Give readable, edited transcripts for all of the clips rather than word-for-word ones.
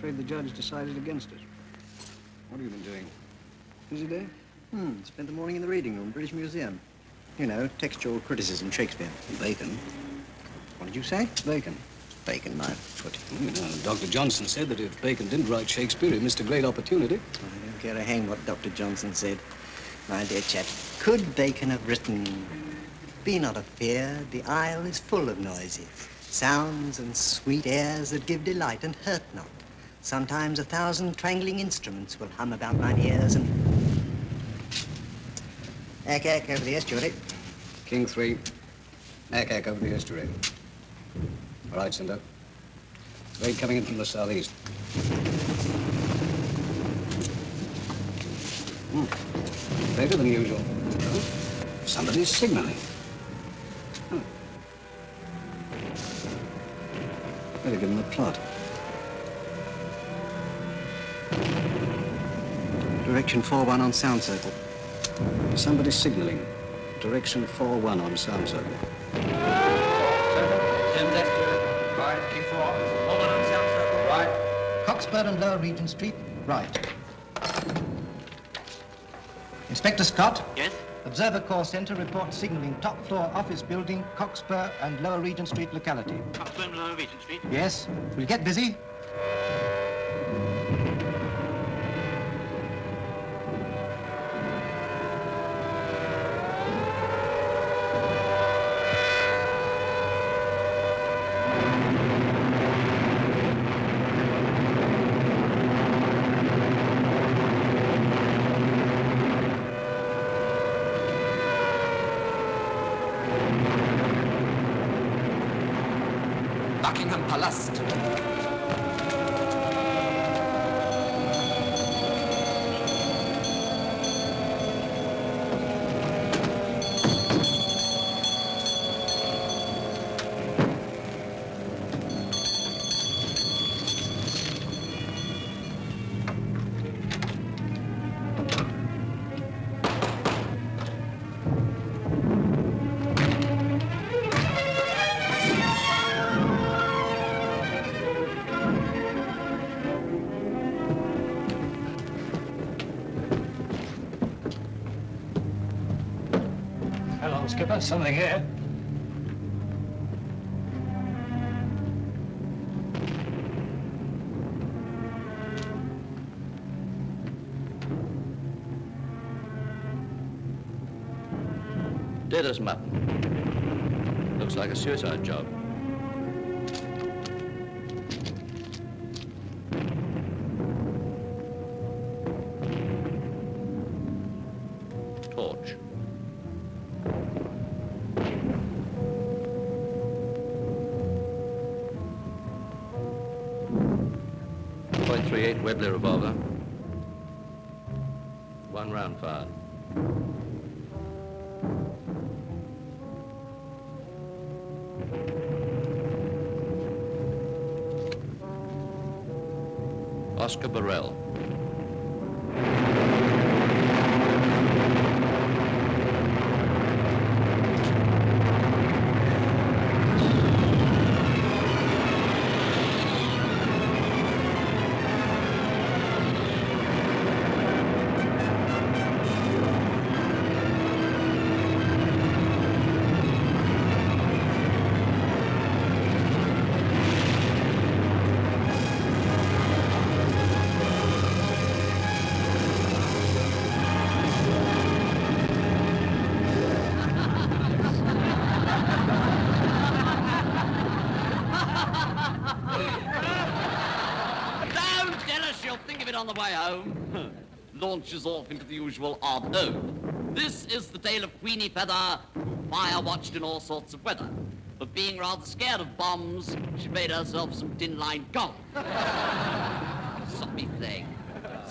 afraid the judge decided against us. What have you been doing? Busy day? Spent the morning in the reading room, British Museum. You know, textual criticism, Shakespeare. Bacon. What did you say? Bacon. Bacon, my foot. You know, Dr. Johnson said that if Bacon didn't write Shakespeare, he missed a great opportunity. I don't care a hang what Dr. Johnson said. My dear chap, could Bacon have written, "Be not afeard, the isle is full of noises, sounds and sweet airs that give delight and hurt not. Sometimes 1,000 twangling instruments will hum about mine ears and..." Ack over the estuary. King 3. Ack over the estuary. All right, Cinder. Raid coming in from the southeast. Later than usual. Somebody's signaling. Better give him a plot. Direction 4-1 on sound circle. Somebody's signaling. Direction 4-1 on sound circle. Right, King 4. 4-1 on sound circle. Right. Cockspur and Lower Regent Street, right. Inspector Scott? Yes? Observer Corps Centre reports signalling top floor office building, Cockspur and Lower Regent Street locality. Cockspur and Lower Regent Street? Yes. We'll get busy. Buckingham Palast. Hello, Skipper. Something here. Dead as mutton. Looks like a suicide job. Torch. .38 Wedley revolver. 1 round fired. Oscar Burrell. On the way home, launches off into the usual odd ode. This is the tale of Queenie Feather, who fire-watched in all sorts of weather. But being rather scared of bombs, she made herself some tin-lined golf. Soppy thing.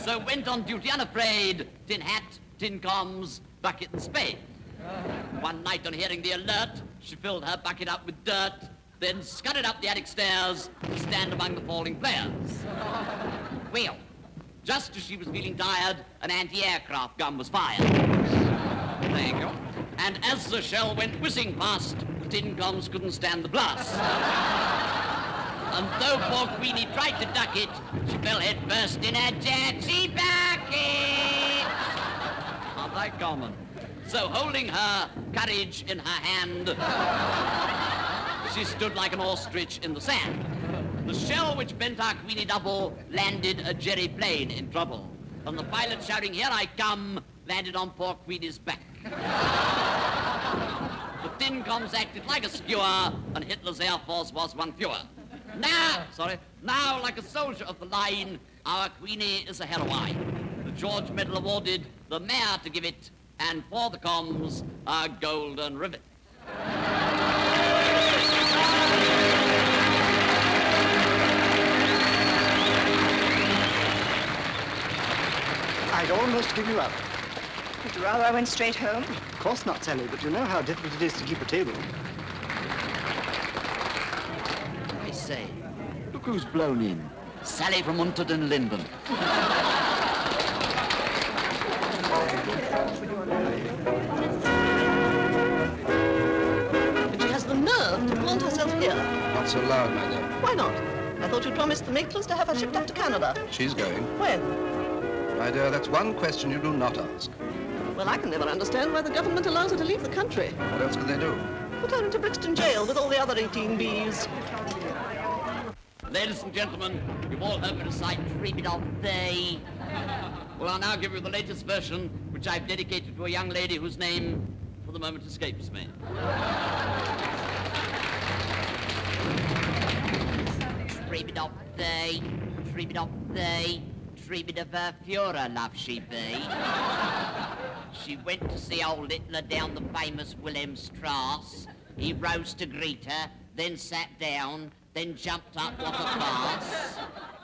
So went on duty unafraid, tin hat, tin comms, bucket and spade. One night on hearing the alert, she filled her bucket up with dirt, then scudded up the attic stairs to stand among the falling players. Well, just as she was feeling tired, an anti-aircraft gun was fired. Thank you. And as the shell went whizzing past, the tin comms couldn't stand the blast. And though poor Queenie tried to duck it, she fell head first in a jetty bucket. Aren't they common? So holding her courage in her hand, she stood like an ostrich in the sand. The shell which bent our Queenie double landed a jerry plane in trouble. And the pilot shouting, "Here I come," landed on poor Queenie's back. The tin coms acted like a skewer, and Hitler's Air Force was one fewer. Now, like a soldier of the line, our Queenie is a heroine. The George Medal awarded, the mayor to give it, and for the comms, a golden rivet. I'd almost give you up. Would you rather I went straight home? Of course not, Sally, but you know how difficult it is to keep a table. I say, Look who's blown in. Sally from Unterden Linden. And she has the nerve to plant herself here. Not so loud, my dear. Why not? I thought you promised the Maitlands to have her shipped up to Canada. She's going. When? My dear, that's one question you do not ask. Well, I can never understand why the government allows her to leave the country. What else could they do? Put her into Brixton jail with all the other 18 Bs. Ladies and gentlemen, you've all heard me recite Treat of Day. Well, I'll now give you the latest version, which I've dedicated to a young lady whose name, for the moment, escapes me. Treat of Day, Treat of Day, Treat of her Führer, love she be. She went to see old Hitler down the famous Wilhelmstrasse. He rose to greet her, then sat down, then jumped up, what a farce.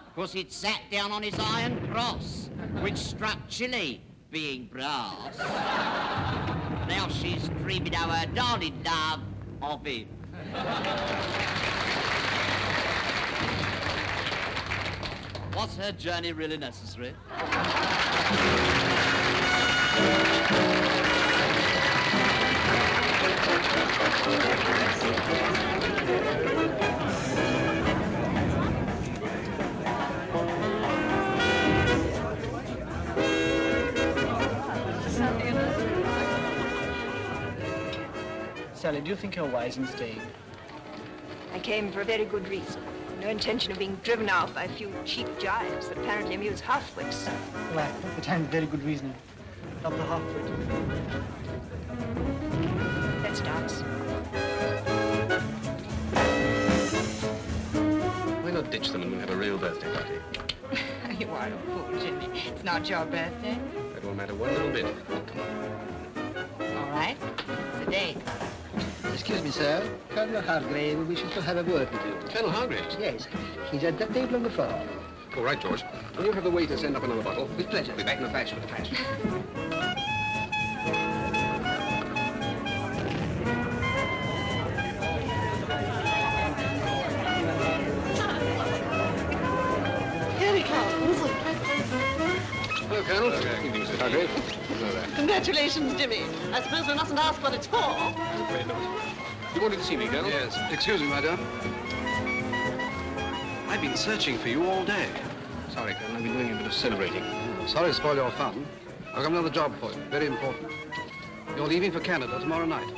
Of course, he'd sat down on his iron cross, which struck chilly, being brass. Now she's dreaming of her darling love of him. Was her journey really necessary? Sally, do you think you're wise in staying? I came for a very good reason. No intention of being driven out by a few cheap jives that apparently amuse half-wits. Well, I hope that I'm very good reason. Dr. Hartford. Let's dance. Why not ditch them and we'll have a real birthday party? You are a fool, Jimmy. It's not your birthday. That won't matter one little bit. All right. It's a date. Excuse me, sir. Colonel Hargrave wishes to have a word with you. Colonel Hargraves? Yes. He's at that table on the floor. All right, George. Will you have the waiter send up another bottle? With pleasure. Be back in a flash with a flash. Here he comes. Hello, Colonel. Evening, Mr. Hargrave. Hello there. Congratulations, Jimmy. I suppose we mustn't ask what it's for. Afraid not. You wanted to see me, Colonel? Yes. Excuse me, my dear. I've been searching for you all day. Sorry, Colonel. I've been doing a bit of celebrating. Sorry to spoil your fun. I've got another job for you. Very important. You're leaving for Canada tomorrow night.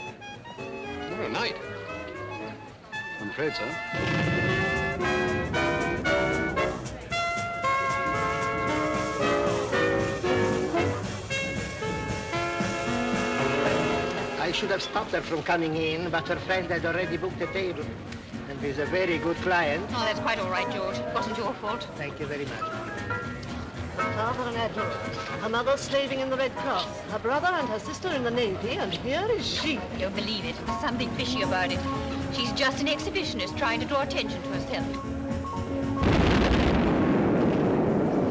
Tomorrow night? I'm afraid so. I should have stopped her from coming in, but her friend had already booked a table. And he's a very good client. Oh, that's quite all right, George. It wasn't your fault. Thank you very much. Her father an admiral, her mother slaving in the Red Cross, her brother and her sister in the Navy, and here is she. Don't believe it. There's something fishy about it. She's just an exhibitionist trying to draw attention to herself.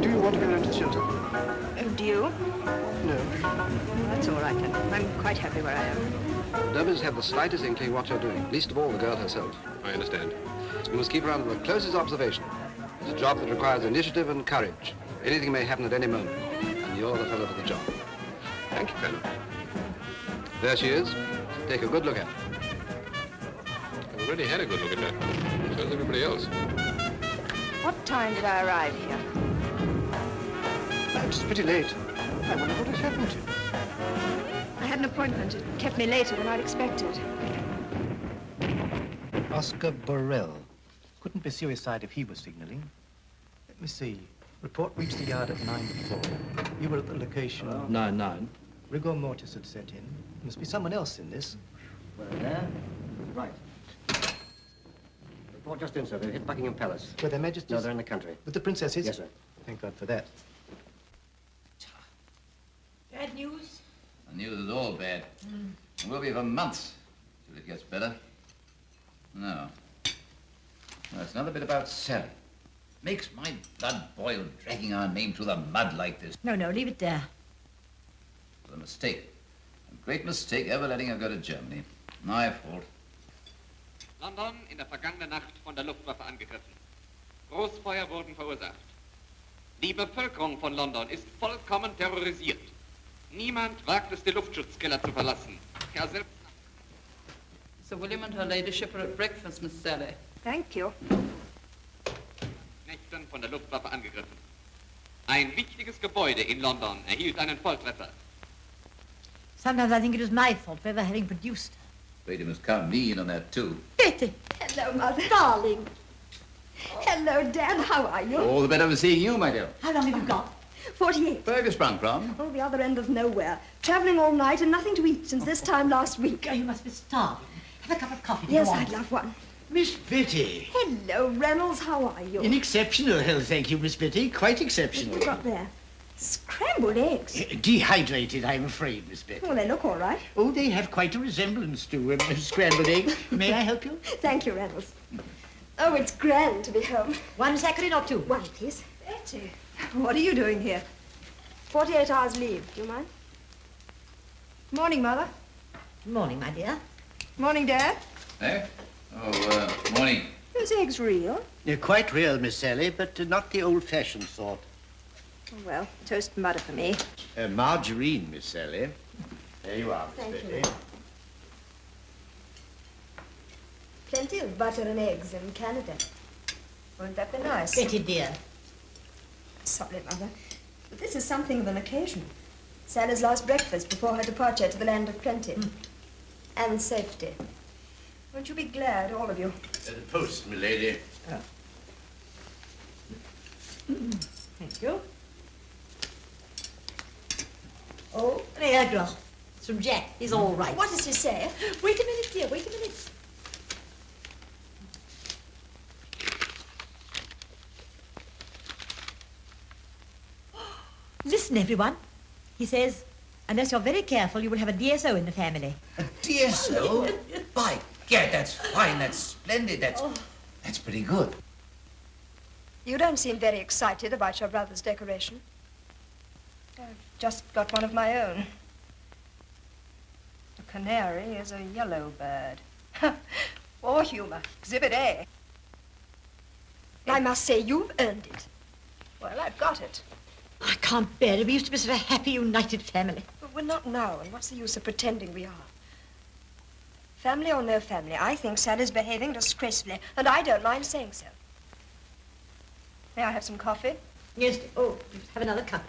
Do you want to go down to shelter? Oh, do you? No. That's all right, then. I'm quite happy where I am. Nobody's had the slightest inkling what you're doing, least of all the girl herself. I understand. You must keep her under the closest observation. It's a job that requires initiative and courage. Anything may happen at any moment, and you're the fellow for the job. Thank you, Colonel. There she is. Take a good look at her. I will already had a good look at her. So has everybody else. What time did I arrive here? It's pretty late. I wonder what has happened to you. I had an appointment. It kept me later than I'd expected. Oscar Borrell. Couldn't be suicide if he was signaling. Let me see. Report reached the yard at 9:04. You were at the location. 9-9. Rigor mortis had set in. Must be someone else in this. Well, there. Right. Report just in, sir. They've hit Buckingham Palace. Were their majesties? No, they're in the country. With the princesses? Yes, sir. Thank God for that. Bad news? The news is all bad. It will be for months till it gets better. No. No, it's another bit about Sally. Makes my blood boil dragging our name through the mud like this. No, leave it there. It was a mistake. A great mistake ever letting her go to Germany. My fault. London in der vergangenen Nacht von der Luftwaffe angegriffen. Großfeuer wurden verursacht. Die Bevölkerung von London ist vollkommen terrorisiert. Niemand wagt es, die Luftschutzkeller zu verlassen. Herr selbst... Sir William and her ladyship are at breakfast, Miss Sally. Thank you. Nächten von der Luftwaffe angegriffen. Ein wichtiges Gebäude in London erhielt einen Volltreffer. Sometimes I think it was my fault for ever having produced her. Afraid you must count me in on that, too. Betty! Hello, Mother. Darling. Hello, Dad. How are you? All the better for seeing you, my dear. How long have you got? 48. Where have you sprung from? Oh, the other end of nowhere. Traveling all night and nothing to eat since this time last week. Oh, you must be starving. Have a cup of coffee. Yes, I'd love one. Miss Betty. Hello, Reynolds. How are you? In exceptional health, thank you, Miss Betty. Quite exceptional. What have you got there? Scrambled eggs. Dehydrated, I'm afraid, Miss Betty. Well, they look all right. Oh, they have quite a resemblance to scrambled eggs. May I help you? Thank you, Reynolds. Oh, it's grand to be home. One second or two? One, please. Betty, what are you doing here? 48 hours leave. Do you mind? Morning, Mother. Morning, my dear. Morning, Dad. Eh? Oh, morning. Those eggs real? They're quite real, Miss Sally, but not the old-fashioned sort. Oh, well, toast and butter for me. Margarine, Miss Sally. There you are, Miss Thank Betty. you. Plenty of butter and eggs in Canada. Won't that be nice? Betty, dear. Sorry, Mother, but this is something of an occasion. Sally's last breakfast before her departure to the land of plenty. And safety. Won't you be glad, all of you? The post, milady. Thank you. Oh, an airdrop. It's from Jack. He's all right. What does he say? Wait a minute, dear. Wait a minute. Listen, everyone. He says, unless you're very careful, you will have a DSO in the family. A DSO? By gad, that's fine. That's splendid. That's pretty good. You don't seem very excited about your brother's decoration. I've just got one of my own. A canary is a yellow bird. War humor, exhibit A. I must say, you've earned it. Well, I've got it. I can't bear it. We used to be such a happy, united family. But we're not now, and what's the use of pretending we are? Family or no family, I think Sally's behaving disgracefully, and I don't mind saying so. May I have some coffee? Yes. Oh, have another cup.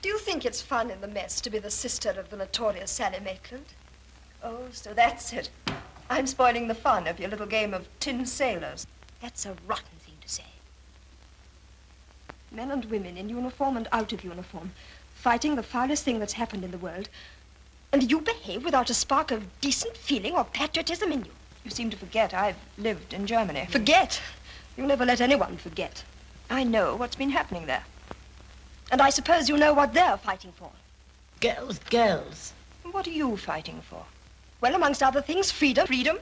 Do you think it's fun in the mess to be the sister of the notorious Sally Maitland? Oh, so that's it. I'm spoiling the fun of your little game of tin sailors. That's a rotten thing to say. Men and women in uniform and out of uniform, fighting the foulest thing that's happened in the world. And you behave without a spark of decent feeling or patriotism in you. You seem to forget I've lived in Germany. Forget? You never let anyone forget. I know what's been happening there. And I suppose you know what they're fighting for. Girls, girls. What are you fighting for? Well, amongst other things, freedom. Freedom?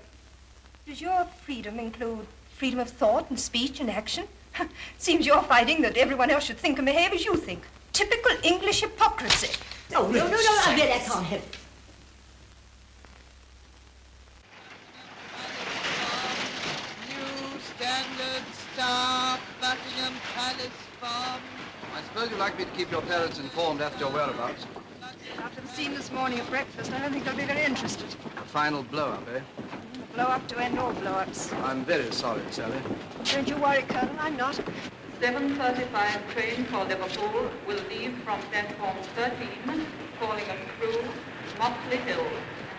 Does your freedom include freedom of thought and speech and action? Seems you're fighting that everyone else should think and behave as you think. Typical English hypocrisy. No, I really I can't help it. New Standard Star, Buckingham Palace Farm. I suppose you'd like me to keep your parents informed as to your whereabouts. After the scene this morning at breakfast, I don't think they'll be very interested. A final blow-up, eh? Blow-up to end all blow-ups. I'm very sorry, Sally. Don't you worry, Colonel, I'm not. 7:35 train for Liverpool will leave from platform 13, calling a crew Motley Hill.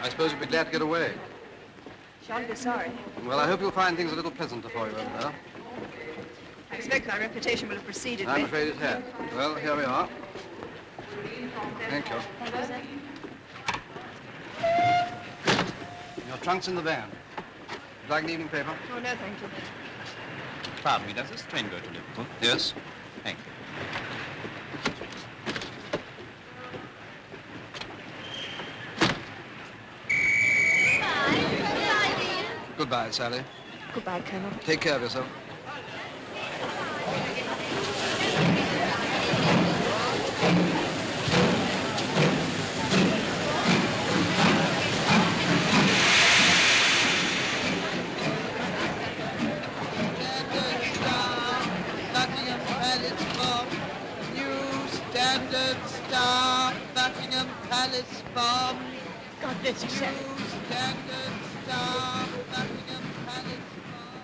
I suppose you'll be glad to get away. Shan't be sorry. Well, I hope you'll find things a little pleasanter for you over there. I expect my reputation will have preceded me. I'm afraid it has. Well, here we are. Thank you. Your trunk's in the van. Would you like an evening paper? Oh, no, thank you. Pardon me, does this train go to Liverpool? Yes. Thank you. Goodbye, Sally. Goodbye, Colonel. Take care of yourself. Buckingham Palace Farm. New Standard Star, Buckingham Palace Farm. God bless you, Sally. New Standard Star, Buckingham Palace Farm.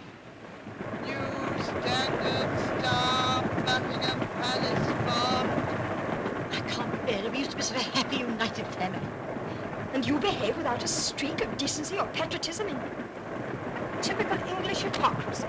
New Standard Star, Buckingham Palace Farm. I can't bear it. We used to be such a happy, united family. And you behave without a streak of decency or patriotism in you. Typical English hypocrisy.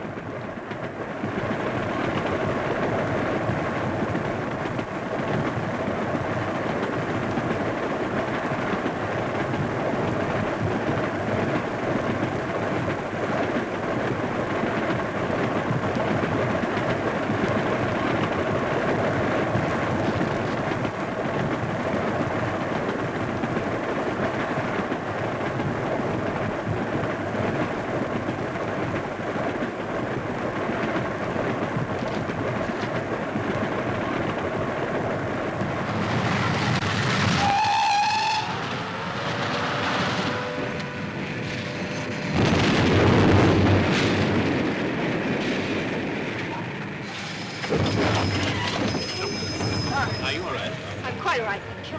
Are you all right? I'm quite all right, thank you.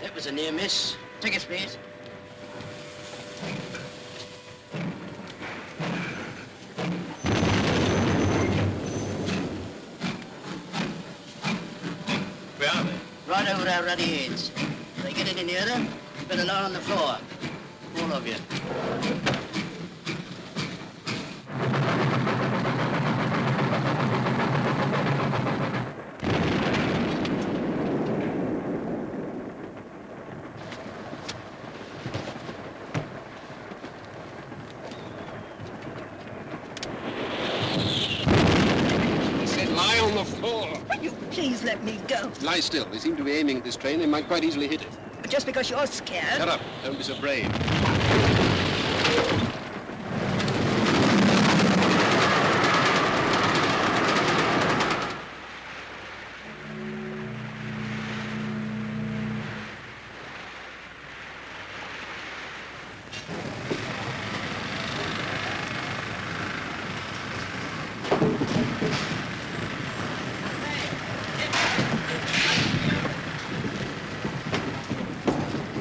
That was a near miss. Tickets, please. Where are they? Right over our ruddy heads. If they get any nearer, you better lie on the floor. All of you. I said lie on the floor. Will you please let me go? Lie still. They seem to be aiming at this train. They might quite easily hit it. Just because you're scared. Shut up. Don't be so brave.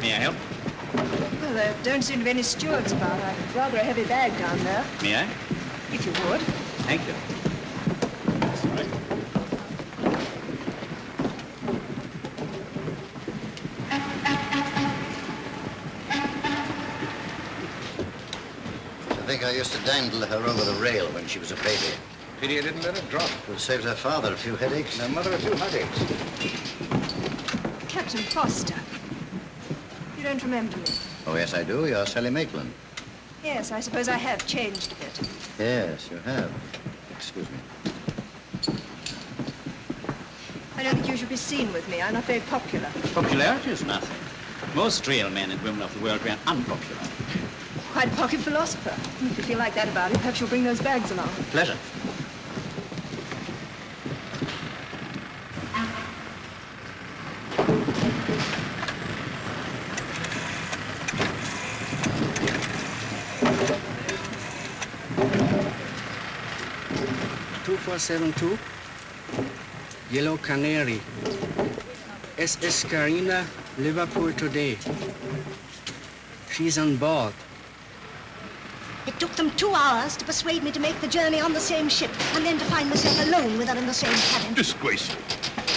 May I help? Well, there don't seem to be any stewards about. I've rather a heavy bag down there, May I? if you would. Thank you. That's all right. I think I used to dangle her over the rail when she was a baby. Pity you didn't let her drop. Would have saved her father a few headaches. And her mother a few headaches. Captain Foster. You don't remember me? Oh, yes, I do. You're Sally Maitland. Yes, I suppose I have changed a bit. Yes, you have. Excuse me. I don't think you should be seen with me. I'm not very popular. Popularity is nothing. Most real men and women of the world were unpopular. Quite a pocket philosopher. If you feel like that about it, perhaps you'll bring those bags along. Pleasure. (2472) Yellow Canary. SS Carina, Liverpool today. She's on board. It took them 2 hours to persuade me to make the journey on the same ship and then to find myself alone with her in the same cabin. Disgraceful.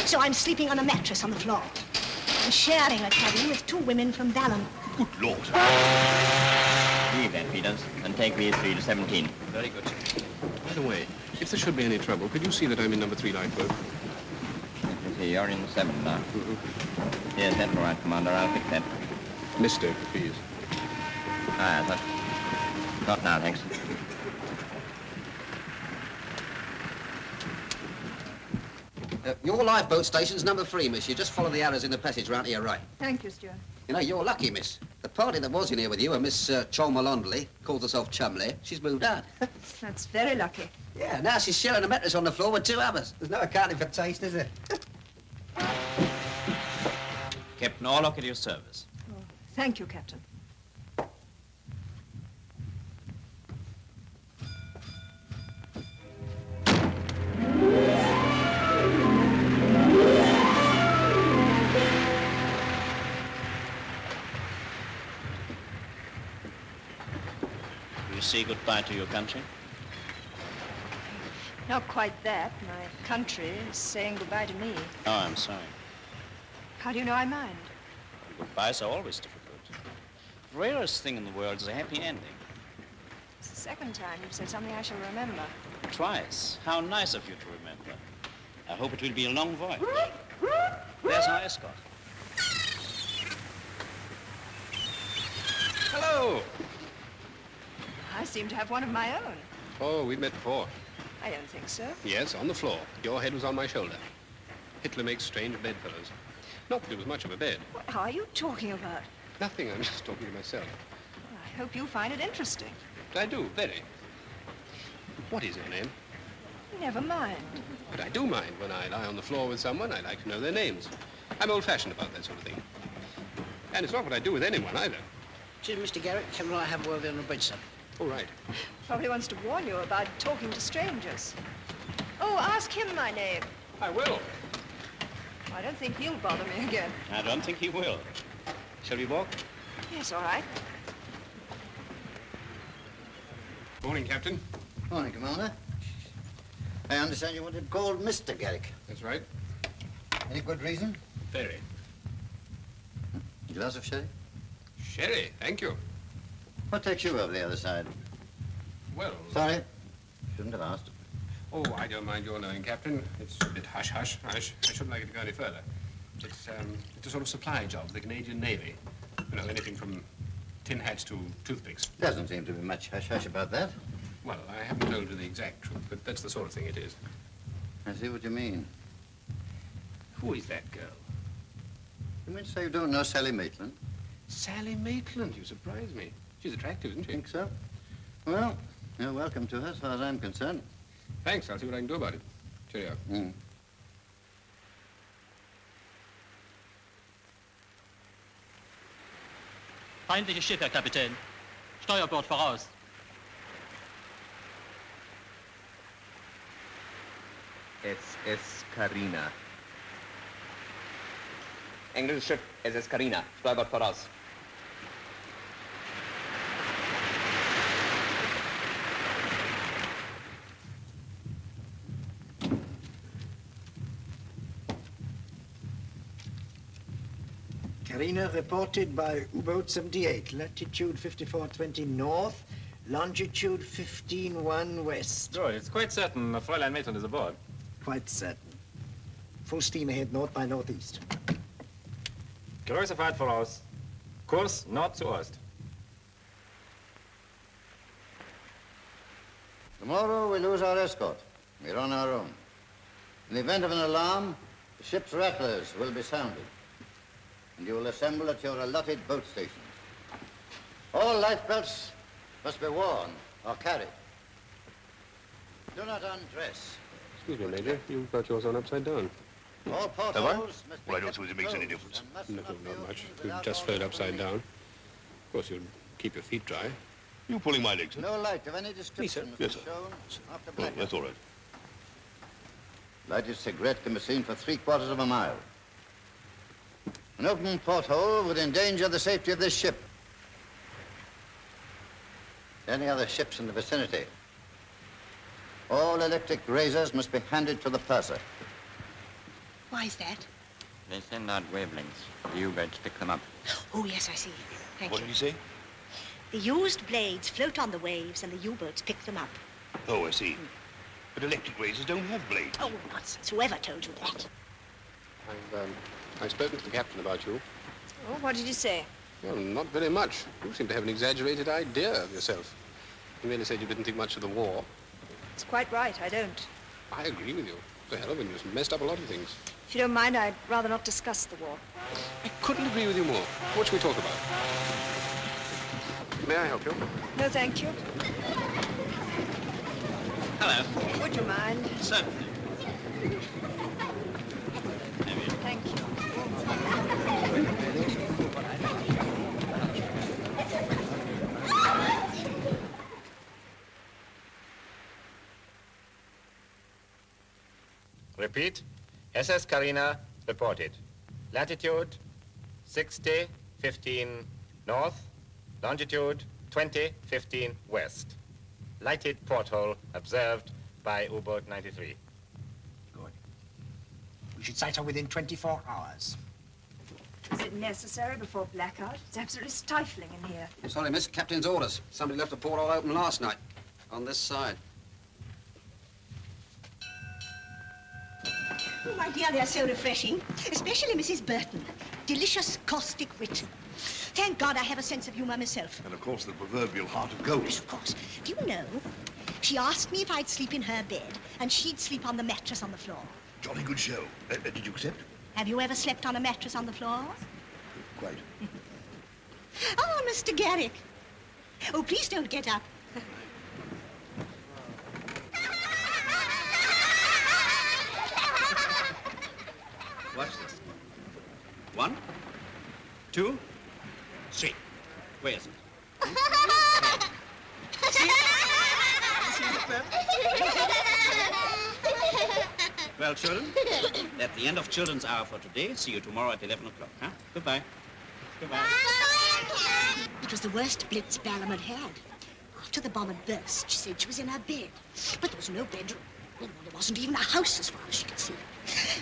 So I'm sleeping on a mattress on the floor and sharing a cabin with 2 women from Ballon. Good Lord. Leave that, Peters, and take me 3 to 17. Very good, sir. By the way, if there should be any trouble, could you see that I'm in number 3 lifeboat? Let me see, you're in 7 now. Yes, that's all right, Commander. I'll fix that. Mister, please. Ah, sir. Not now, thanks. Your lifeboat station's number 3, miss. You just follow the arrows in the passage round to your right. Thank you, Stuart. You know, you're lucky, miss. The party that was in here with you, a Miss Cholmalondley, calls herself Chumley, she's moved out. That's very lucky. Yeah, now she's sharing a mattress on the floor with 2 others. There's no accounting for taste, is there? Captain Orlock at your service. Oh, thank you, Captain. You say goodbye to your country? Not quite that. My country is saying goodbye to me. Oh, I'm sorry. How do you know I mind? Goodbyes are always difficult. The rarest thing in the world is a happy ending. It's the second time you've said something I shall remember. Twice. How nice of you to remember. I hope it will be a long voyage. There's our escort. Hello. I seem to have one of my own. Oh, we've met before. I don't think so. Yes, on the floor. Your head was on my shoulder. Hitler makes strange bedfellows. Not that it was much of a bed. What are you talking about? Nothing, I'm just talking to myself. Well, I hope you find it interesting. I do, very. What is your name? Never mind. But I do mind when I lie on the floor with someone. I like to know their names. I'm old-fashioned about that sort of thing. And it's not what I do with anyone, either. Excuse me, Mr. Garrett, can I have a word on the bridge, sir? All right. Probably wants to warn you about talking to strangers. Oh, ask him my name. I will. I don't think he'll bother me again. I don't think he will. Shall we walk? Yes, all right. Morning, Captain. Morning, Commander. I understand you wanted called Mr. Garrick. That's right. Any good reason? Very. A glass of sherry? Sherry, thank you. What takes you over the other side? Well... Sorry. Shouldn't have asked. Oh, I don't mind your knowing, Captain. It's a bit hush-hush. I shouldn't like it to go any further. It's a sort of supply job for the Canadian Navy. You know, anything from tin hats to toothpicks. Doesn't seem to be much hush-hush about that. Well, I haven't told you the exact truth, but that's the sort of thing it is. I see what you mean. Who is that girl? You mean to say you don't know Sally Maitland? Sally Maitland, you surprise me. She's attractive, isn't she? Think so? Well, you're welcome to her as far as I'm concerned. Thanks, I'll see what I can do about it. Cheerio. Feindliches Schiff, Herr Kapitän. Steuerbord voraus. SS Carina. Englisches Schiff, SS Carina. Steuerbord voraus. Carina reported by U-boat 78, latitude 5420 north, longitude 15-1 west. Good. It's quite certain Fräulein Maitland is aboard. Quite certain. Full steam ahead north by northeast. Größe Fahrt voraus. Kurs Nord zu Ost. Tomorrow we lose our escort. We're on our own. In the event of an alarm, the ship's rattlers will be sounded. And you will assemble at your allotted boat stations. All lifebelts must be worn or carried. Do not undress. Excuse me, Major. You've got yours on upside down. All portholes must be Well, I don't suppose it makes any difference. No, not much. You've just float upside down. Of course, you'll keep your feet dry. You pulling my legs, huh? No light of any description must be Yes, sir. shown after Oh, blackout. that's all right. Lighted cigarette can be seen for 3/4 of a mile. An open porthole would endanger the safety of this ship. any other ships in the vicinity. All electric razors must be handed to the purser. Why is that? They send out wavelengths. The U-boats pick them up. Oh, yes, I see. Thank What you. did you say? The used blades float on the waves and the U-boats pick them up. Oh, I see. But electric razors don't have blades. Oh, nonsense. Whoever told you that? I've spoken to the captain about you. Oh, what did you say? Well, not very much. You seem to have an exaggerated idea of yourself. You merely said you didn't think much of the war. It's quite right, I don't. I agree with you. The hell of it, you just messed up a lot of things. If you don't mind, I'd rather not discuss the war. I couldn't agree with you more. What should we talk about? May I help you? No, thank you. Hello. Would you mind? Certainly. Thank you. Repeat. SS Carina reported. Latitude 60, 15 north. Longitude 20, 15 west. Lighted porthole observed by U-boat 93. Good. We should sight her within 24 hours. Is it necessary before blackout? It's absolutely stifling in here. Sorry, miss. Captain's orders. Somebody left the porthole open last night. On this side. Oh, my dear, they're so refreshing. Especially Mrs. Burton. Delicious caustic wit. Thank God I have a sense of humor myself. And of course the proverbial heart of gold. Yes, of course. Do you know, she asked me if I'd sleep in her bed, and she'd sleep on the mattress on the floor. Jolly good show. Did you accept? Have you ever slept on a mattress on the floor? Quite. Oh, Mr. Garrick. Oh, please don't get up. Watch this. 1, 2, 3. Where is it? Well, children, at the end of children's hour for today. See you tomorrow at 11 o'clock, huh? Goodbye. Goodbye. It was the worst blitz Ballum had had. After the bomb had burst, she said she was in her bed. But there was no bedroom. Well, there wasn't even a house as far as she could see.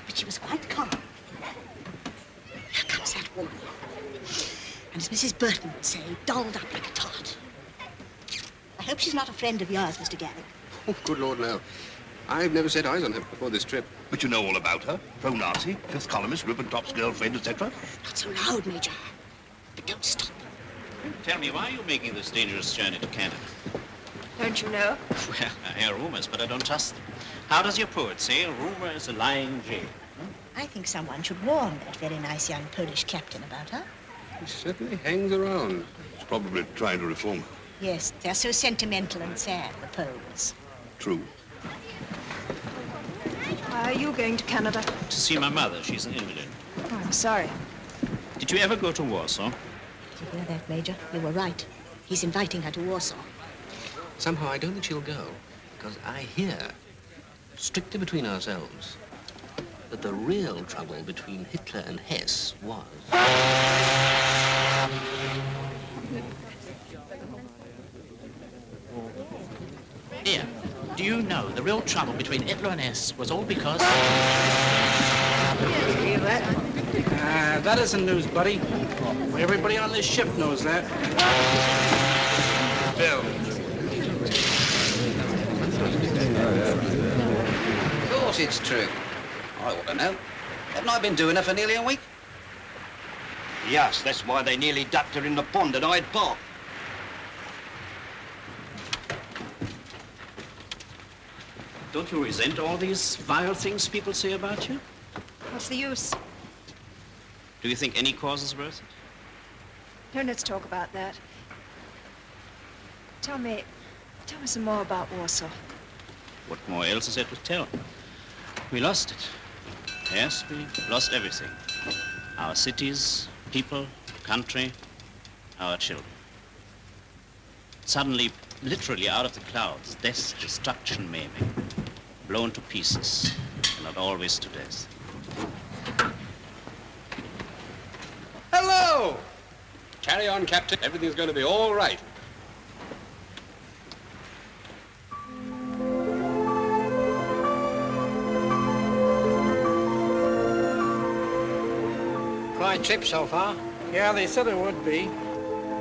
But she was quite calm. Here comes that woman. And as Mrs. Burton would say, dolled up like a tart. I hope she's not a friend of yours, Mr. Garrick. Oh, good Lord, no. I've never set eyes on her before this trip. But you know all about her. Pro-Nazi, fifth columnist, Ribbentop's girlfriend, etc. Not so loud, Major. But don't stop. Tell me, why are you making this dangerous journey to Canada? Don't you know? Well, I hear rumors, but I don't trust them. How does your poet say? Rumor is a lying jade. I think someone should warn that very nice young Polish captain about her. He certainly hangs around. He's probably trying to reform her. Yes, they're so sentimental and sad, the Poles. True. Why are you going to Canada? To see my mother. She's an invalid. Oh, I'm sorry. Did you ever go to Warsaw? Did you hear that, Major? You were right. He's inviting her to Warsaw. Somehow I don't think she'll go, because I hear, strictly between ourselves, that the real trouble between Hitler and Hess was... Here, do you know the real trouble between Hitler and Hess was all because... That isn't news, buddy. Everybody on this ship knows that. Bill. Of course it's true. I ought to know. Haven't I been doing it for nearly a week? Yes, that's why they nearly ducked her in the pond at Hyde Park. Don't you resent all these vile things people say about you? What's the use? Do you think any cause is worth it? No, let's talk about that. Tell me some more about Warsaw. What more else is there to tell? We lost it. Yes, we lost everything. Our cities, people, country, our children. Suddenly, literally out of the clouds, death, destruction, maiming. Blown to pieces, and not always to death. Hello! Carry on, Captain. Everything's going to be all right. Fine trip so far. Yeah, they said it would be.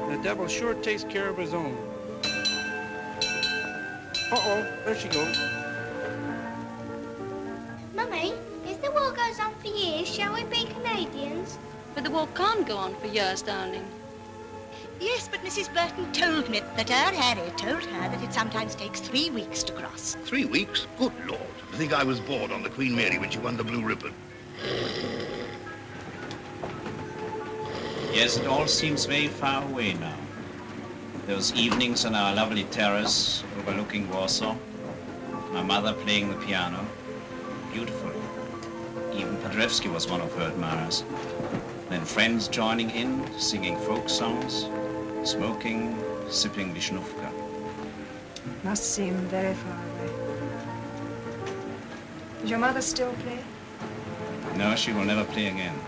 The devil sure takes care of his own. Uh-oh, there she goes. Mummy, if the war goes on for years, shall we be Canadians? But the war can't go on for years, darling. Yes, but Mrs. Burton told me that her Harry told her that it sometimes takes 3 weeks to cross. 3 weeks? Good Lord. I think I was bored on the Queen Mary when she won the Blue Ribbon. Yes, it all seems very far away now. Those evenings on our lovely terrace overlooking Warsaw, my mother playing the piano, beautiful. Even Padrevsky was one of her admirers. Then friends joining in, singing folk songs, smoking, sipping Vishnufka. Must seem very far away. Does your mother still play? No, she will never play again.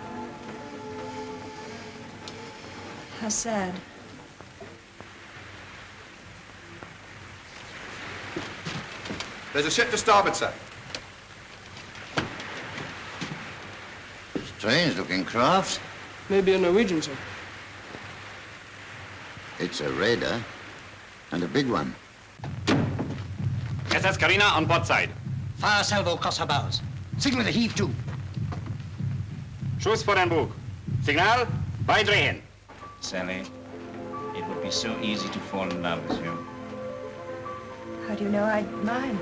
How sad. There's a ship to starboard, sir. Strange-looking craft. Maybe a Norwegian, sir. It's a raider, and a big one. SS Carina on port side. Fire salvo across her bows. Signal the heave to. Schuss vor den Bug. Signal, beidrehen. Sally, it would be so easy to fall in love with you. How do you know I'd mind?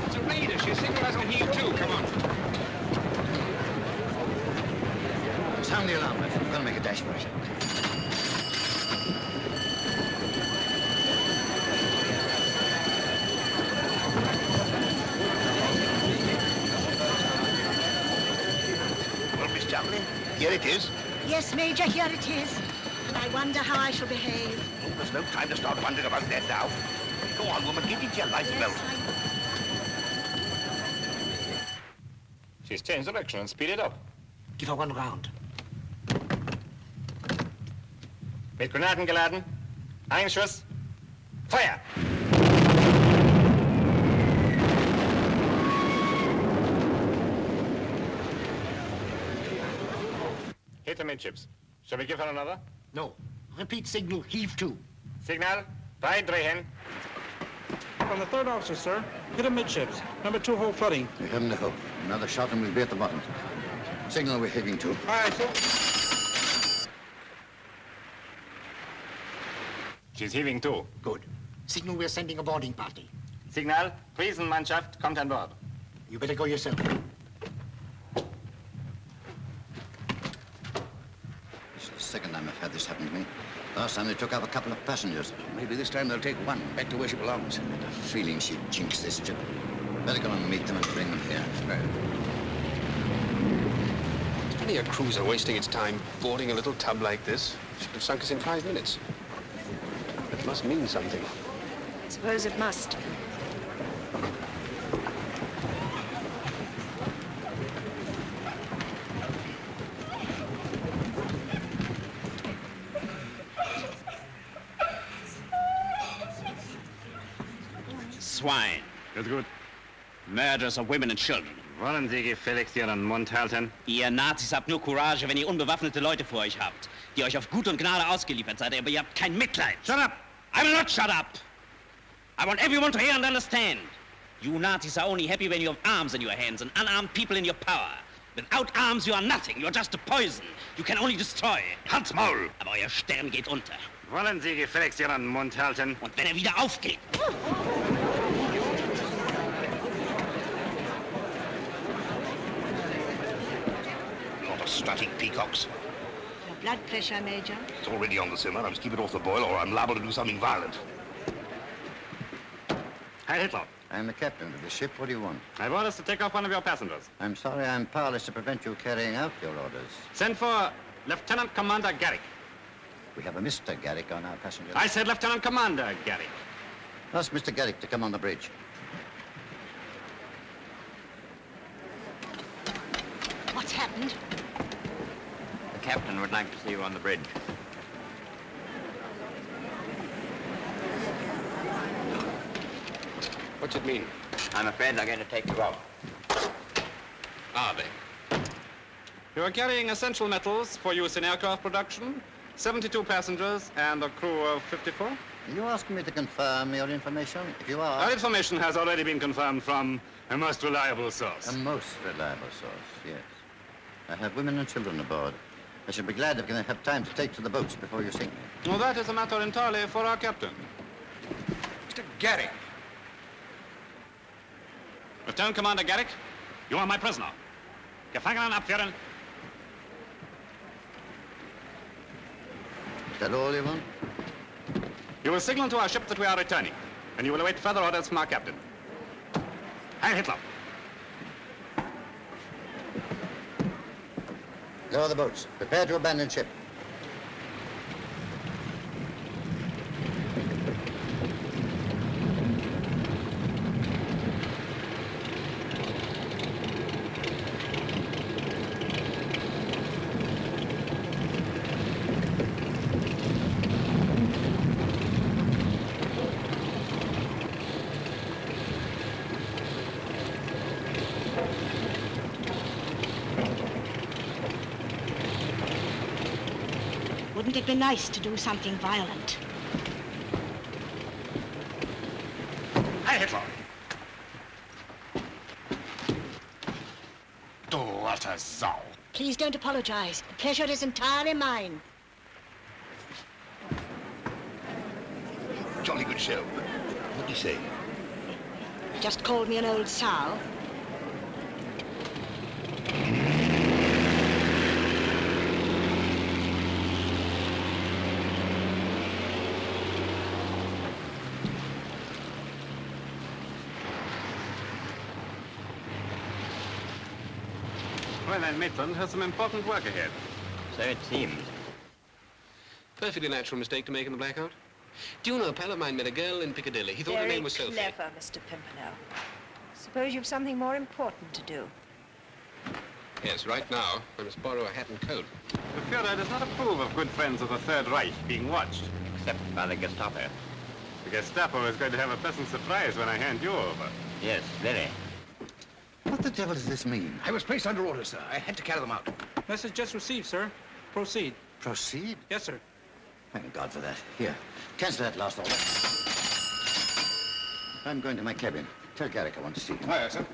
It's a raider. She's signalizing a heave too. Come on. Sound the alarm, lad. We've got to make a dash for it. Well, Miss Chamberlain, here it is. Yes, Major, here it is. And I wonder how I shall behave. Oh, there's no time to start wondering about that now. Go on, woman, get into your lifebelt. She's changed direction and speeded up. Give her one round. Mit Granaten geladen. Ein Schuss. Feuer! Hit her midships. Shall we give her another? No. Repeat signal, heave to. Signal, beidrehen. From the third officer, sir. Hit him midships. Number 2 hull flooding. We haven't a hope. Another shot and we'll be at the bottom. Signal we're heaving to. Aye, sir. She's heaving too. Good. Signal we're sending a boarding party. Signal, Prisenmannschaft kommt an Bord. You better go yourself. It's the second time I've had this happen to me. Last time they took up a couple of passengers. Maybe this time they'll take one back to where she belongs. I had a feeling she'd jinx this trip. Better go and meet them and bring them here. It's only a cruiser wasting its time boarding a little tub like this. Should have sunk us in 5 minutes. It must mean something. I suppose it must. Swine. Good, good. Murderers of women and children. Wollen Sie gefälligst Ihren Mund halten? Ihr Nazis habt nur Courage, wenn ihr unbewaffnete Leute vor euch habt, die euch auf Gut und Gnade ausgeliefert seid, aber ihr habt kein Mitleid. Shut up! I will not shut up. I want everyone to hear and understand. You Nazis are only happy when you have arms in your hands and unarmed people in your power. Without arms, you are nothing. You are just a poison. You can only destroy. Halt's Maul! Aber euer Stern geht unter. Wollen Sie gefälligst Ihren Mund halten? Und wenn er wieder aufgeht. Lot of strutting peacocks. Your blood pressure, Major. It's already on the simmer. I must keep it off the boil or I'm liable to do something violent. Herr Hitler. I'm the captain of the ship. What do you want? I want us to take off one of your passengers. I'm sorry I'm powerless to prevent you carrying out your orders. Send for Lieutenant Commander Garrick. We have a Mr. Garrick on our passenger. I said Lieutenant Commander Garrick. Ask Mr. Garrick to come on the bridge. What's happened? The captain would like to see you on the bridge. What's it mean? I'm afraid they're going to take you off. Are they? You are carrying essential metals for use in aircraft production. 72 passengers and a crew of 54. Are you asking me to confirm your information? If you are... Our information has already been confirmed from a most reliable source. A most reliable source, yes. I have women and children aboard. I should be glad if I can have time to take to the boats before you sink me. Well, that is a matter entirely for our captain. Mr. Garrick. Lieutenant Commander Garrick, you are my prisoner. Gefangenen abführen. Is that all you want? You will signal to our ship that we are returning, and you will await further orders from our captain. Heil Hitler. Lower the boats. Prepare to abandon ship. Wouldn't it be nice to do something violent? Heil Hitler. Du alter Sau. Please don't apologize. The pleasure is entirely mine. Jolly good show. What'd he say? Just called me an old sow. Well, then, Maitland has some important work ahead. So it seems. Perfectly natural mistake to make in the blackout. Do you know, a pal of mine met a girl in Piccadilly. He thought her name was Sophie. Very clever, Mr. Pimpernel. Suppose you've something more important to do. Yes, right now, I must borrow a hat and coat. The Führer does not approve of good friends of the Third Reich being watched. Except by the Gestapo. The Gestapo is going to have a pleasant surprise when I hand you over. Yes, very. What the devil does this mean? I was placed under orders, sir. I had to carry them out. Message just received, sir. Proceed. Proceed? Yes, sir. Thank God for that. Here, cancel that last order. I'm going to my cabin. Tell Garrick I want to see him. Hiya, sir.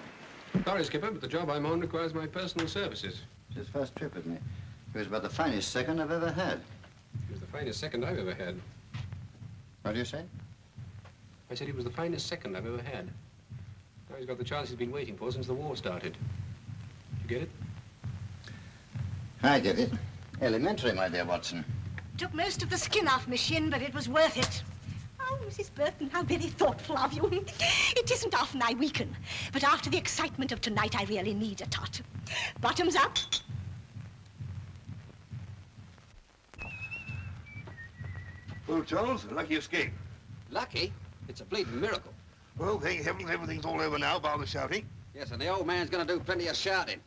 Sorry, Skipper, but the job I'm on requires my personal services. It's his first trip with me. It was about the finest second I've ever had. It was the finest second I've ever had. What do you say? I said it was the finest second I've ever had. Now he's got the chance he's been waiting for since the war started. You get it? I get it. Elementary, my dear Watson. Took most of the skin off my shin, but it was worth it. Oh, Mrs. Burton, how very thoughtful of you. It isn't often I weaken, but after the excitement of tonight, I really need a tot. Bottoms up. Well, Charles, a lucky escape. Lucky? It's a bleeding miracle. Well, thank heavens, everything's all over now, bar the shouting. Yes, and the old man's going to do plenty of shouting.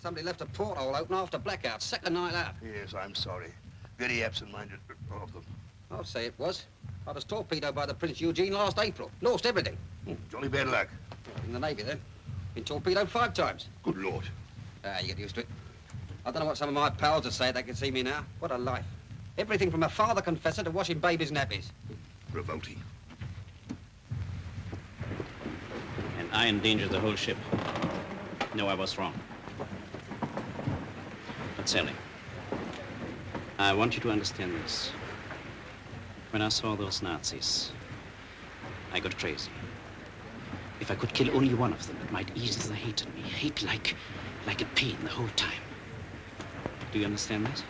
Somebody left a porthole open after blackout, second night out. Yes, I'm sorry. Very absent-minded of them. I'll say it was. I was torpedoed by the Prince Eugene last April. Lost everything. Jolly bad luck. In the Navy, then. Been torpedoed 5 times. Good Lord. You get used to it. I don't know what some of my pals would say if they could see me now. What a life. Everything from a father confessor to washing babies' nappies. Revolting. And I endangered the whole ship. No, I was wrong. But Sally, I want you to understand this. When I saw those Nazis, I got crazy. If I could kill only one of them, it might ease the hate in me. Hate like a pain the whole time. Do you understand that?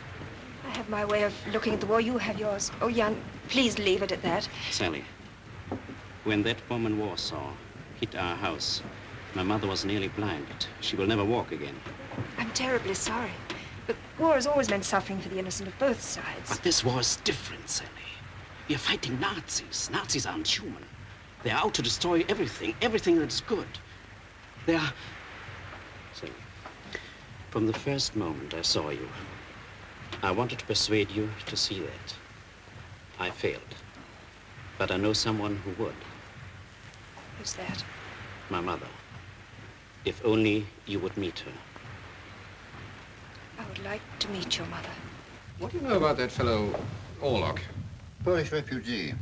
I have my way of looking at the war. You have yours. Oh, Jan, please leave it at that. Sally, when that bomb in Warsaw hit our house, my mother was nearly blinded. She will never walk again. I'm terribly sorry. But war has always meant suffering for the innocent of both sides. But this war is different, Sally. We are fighting Nazis. Nazis aren't human. They're out to destroy everything that's good. They are... So, from the first moment I saw you, I wanted to persuade you to see that. I failed. But I know someone who would. Who's that? My mother. If only you would meet her. I would like to meet your mother. What do you know about that fellow, Orlock? Polish refugee,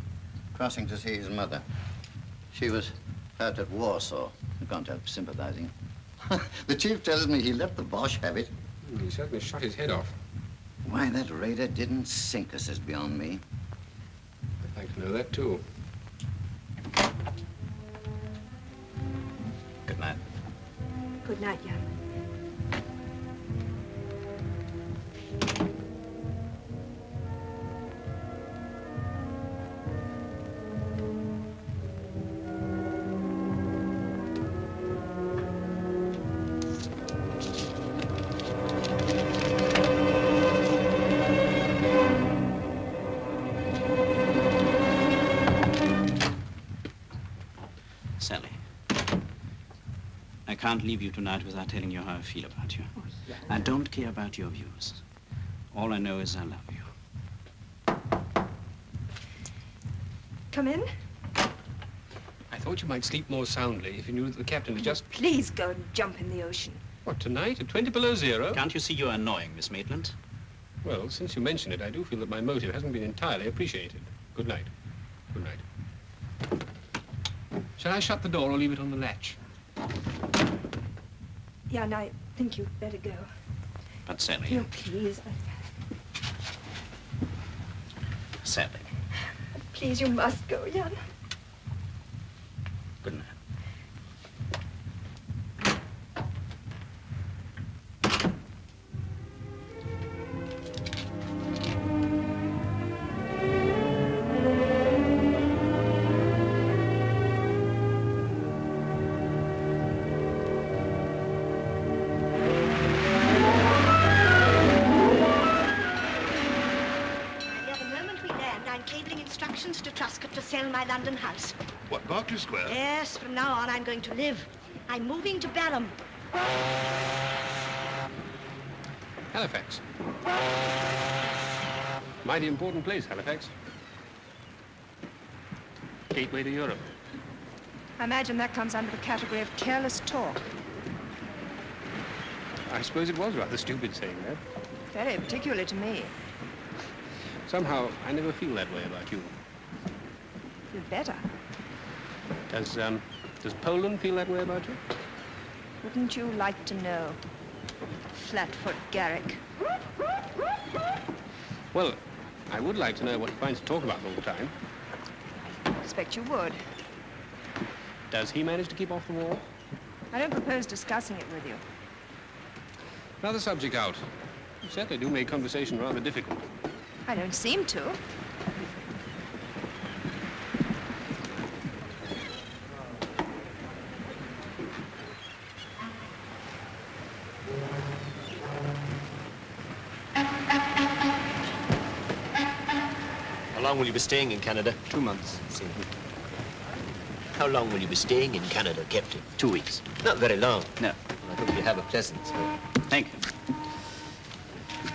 crossing to see his mother. She was out at Warsaw. I can't help sympathizing. The chief tells me he let the Boche have it. He certainly shot his head off. Why that raider didn't sink us is beyond me. I'd like to know that, too. Good night. Good night, Jan. Sally, I can't leave you tonight without telling you how I feel about you. Oh, yeah. I don't care about your views. All I know is I love you. Come in. I thought you might sleep more soundly if you knew that the captain had just... Please go and jump in the ocean. What, tonight at 20 below zero? Can't you see you're annoying, Miss Maitland? Well, since you mention it, I do feel that my motive hasn't been entirely appreciated. Good night. Good night. Shall I shut the door or leave it on the latch? Jan, I think you'd better go. But Sally... No, please. Sally. Please, you must go, Jan. Good night. My London house. What, Berkeley Square? Yes, from now on I'm going to live. I'm moving to Balham. Halifax. Mighty important place, Halifax. Gateway to Europe. I imagine that comes under the category of careless talk. I suppose it was rather stupid saying that. Very particularly to me. Somehow, I never feel that way about you. You better. Does Poland feel that way about you? Wouldn't you like to know? Flatfoot Garrick. Well, I would like to know what he finds to talk about all the time. I expect you would. Does he manage to keep off the war? I don't propose discussing it with you. Another subject out. You certainly do make conversation rather difficult. I don't seem to. How long will you be staying in Canada? 2 months. How long will you be staying in Canada, Captain? 2 weeks. Not very long. No. I hope you have a pleasant stay. Thank you.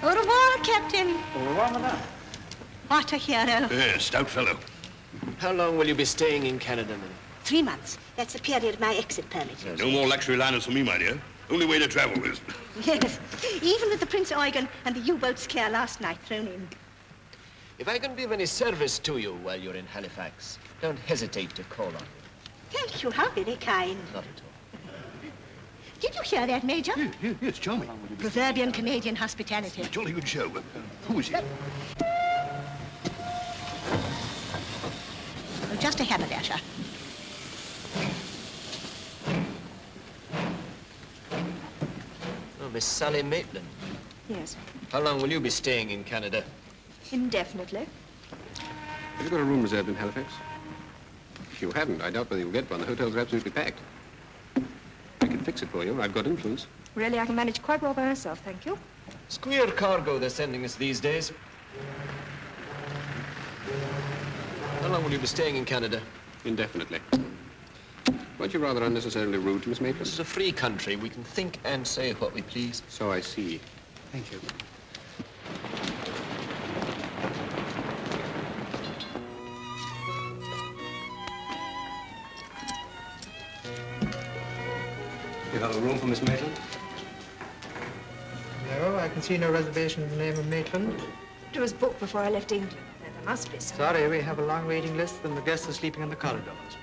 Au revoir, Captain. Au revoir, madame. What a hero. Yes, stout fellow. How long will you be staying in Canada, madam? 3 months. That's the period of my exit permit. No more luxury liners for me, my dear. Only way to travel is. Yes. Even with the Prince Eugen and the U-boat scare last night thrown in. If I can be of any service to you while you're in Halifax, don't hesitate to call on me. Thank you. How very kind. Not at all. Did you hear that, Major? Yes, charming. Proverbial Canadian hospitality. Jolly good show. Who is he? Oh, just a haberdasher. Oh, Miss Sally Maitland. Yes. How long will you be staying in Canada? Indefinitely. Have you got a room reserved in Halifax? If you haven't, I doubt whether you'll get one. The hotel's absolutely packed. I can fix it for you. I've got influence. Really, I can manage quite well by myself, thank you. Square cargo they're sending us these days. How long will you be staying in Canada? indefinitely. Weren't you rather unnecessarily rude to Miss Maitland? This is a free country. We can think and say what we please. So I see. Thank you. You have a room for Miss Maitland? No, I can see no reservation in the name of Maitland. It was booked before I left England. There must be some. Sorry, we have a long waiting list and the guests are sleeping in the corridors.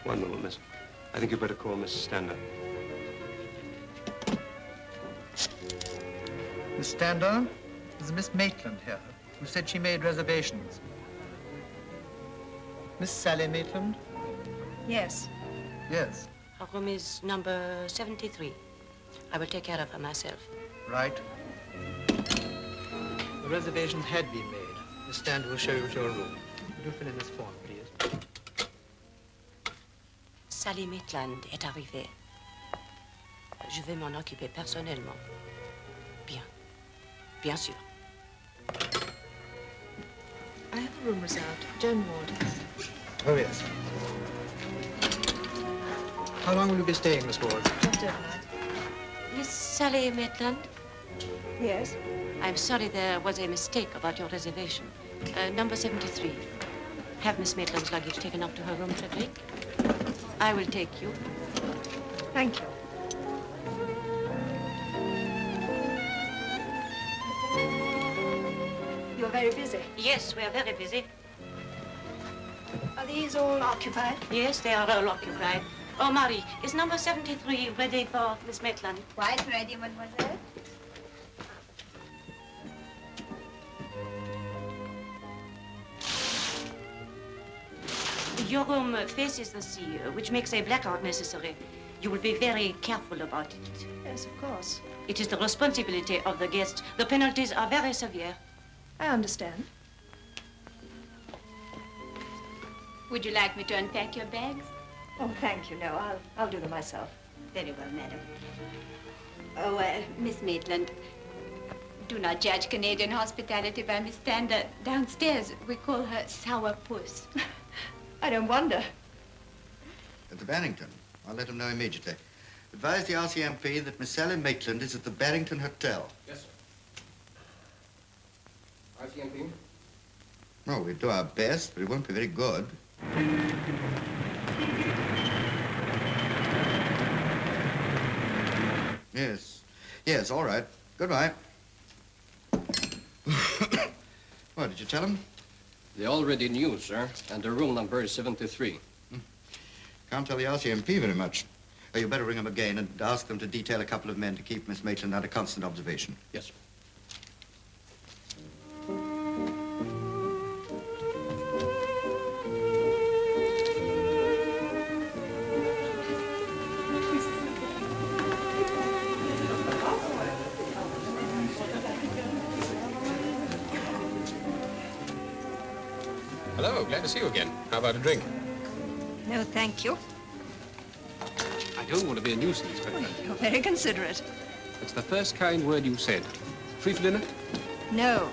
One moment, miss. I think you'd better call Mrs. Stander. Miss Stander, there's a Miss Maitland here who said she made reservations. Miss Sally Maitland? Yes. Yes. Her room is number 73. I will take care of her myself. Right. The reservations had been made. Miss Stander will show you to your room. Do fill in this form, please. Sally Maitland est arrivée. Je vais m'en occuper personnellement. Bien. Bien sûr. I have a room reserved. Joan Ward. Oh, yes. How long will you be staying, Miss Ward? Just overnight. Miss Sally Maitland? Yes? I'm sorry there was a mistake about your reservation. Number 73. Have Miss Maitland's luggage taken up to her room, Frederick. I will take you. Thank you. You're very busy. Yes, we're very busy. Are these all occupied? Yes, they are all occupied. Oh, Marie, is number 73 ready for Miss Maitland? Quite ready, mademoiselle. Your room faces the sea, which makes a blackout necessary. You will be very careful about it. Yes, of course. It is the responsibility of the guests. The penalties are very severe. I understand. Would you like me to unpack your bags? Oh, thank you. No, I'll do them myself. Very well, madam. Oh, Miss Maitland, do not judge Canadian hospitality by Miss Stander. Downstairs, we call her Sour Puss. I don't wonder. At the Barrington. I'll let him know immediately. Advise the RCMP that Miss Sally Maitland is at the Barrington Hotel. Yes, sir. RCMP? Oh, we'll do our best, but it won't be very good. Yes. Yes, all right. Goodbye. What, did you tell him? They already knew, sir, and the room number is 73. Can't tell the RCMP very much. Oh, you better ring them again and ask them to detail a couple of men to keep Miss Maitland under constant observation. Yes, sir. Hello, glad to see you again. How about a drink? No, thank you. I don't want to be a nuisance, but You're very considerate. it's the first kind word you said. Free for dinner? No.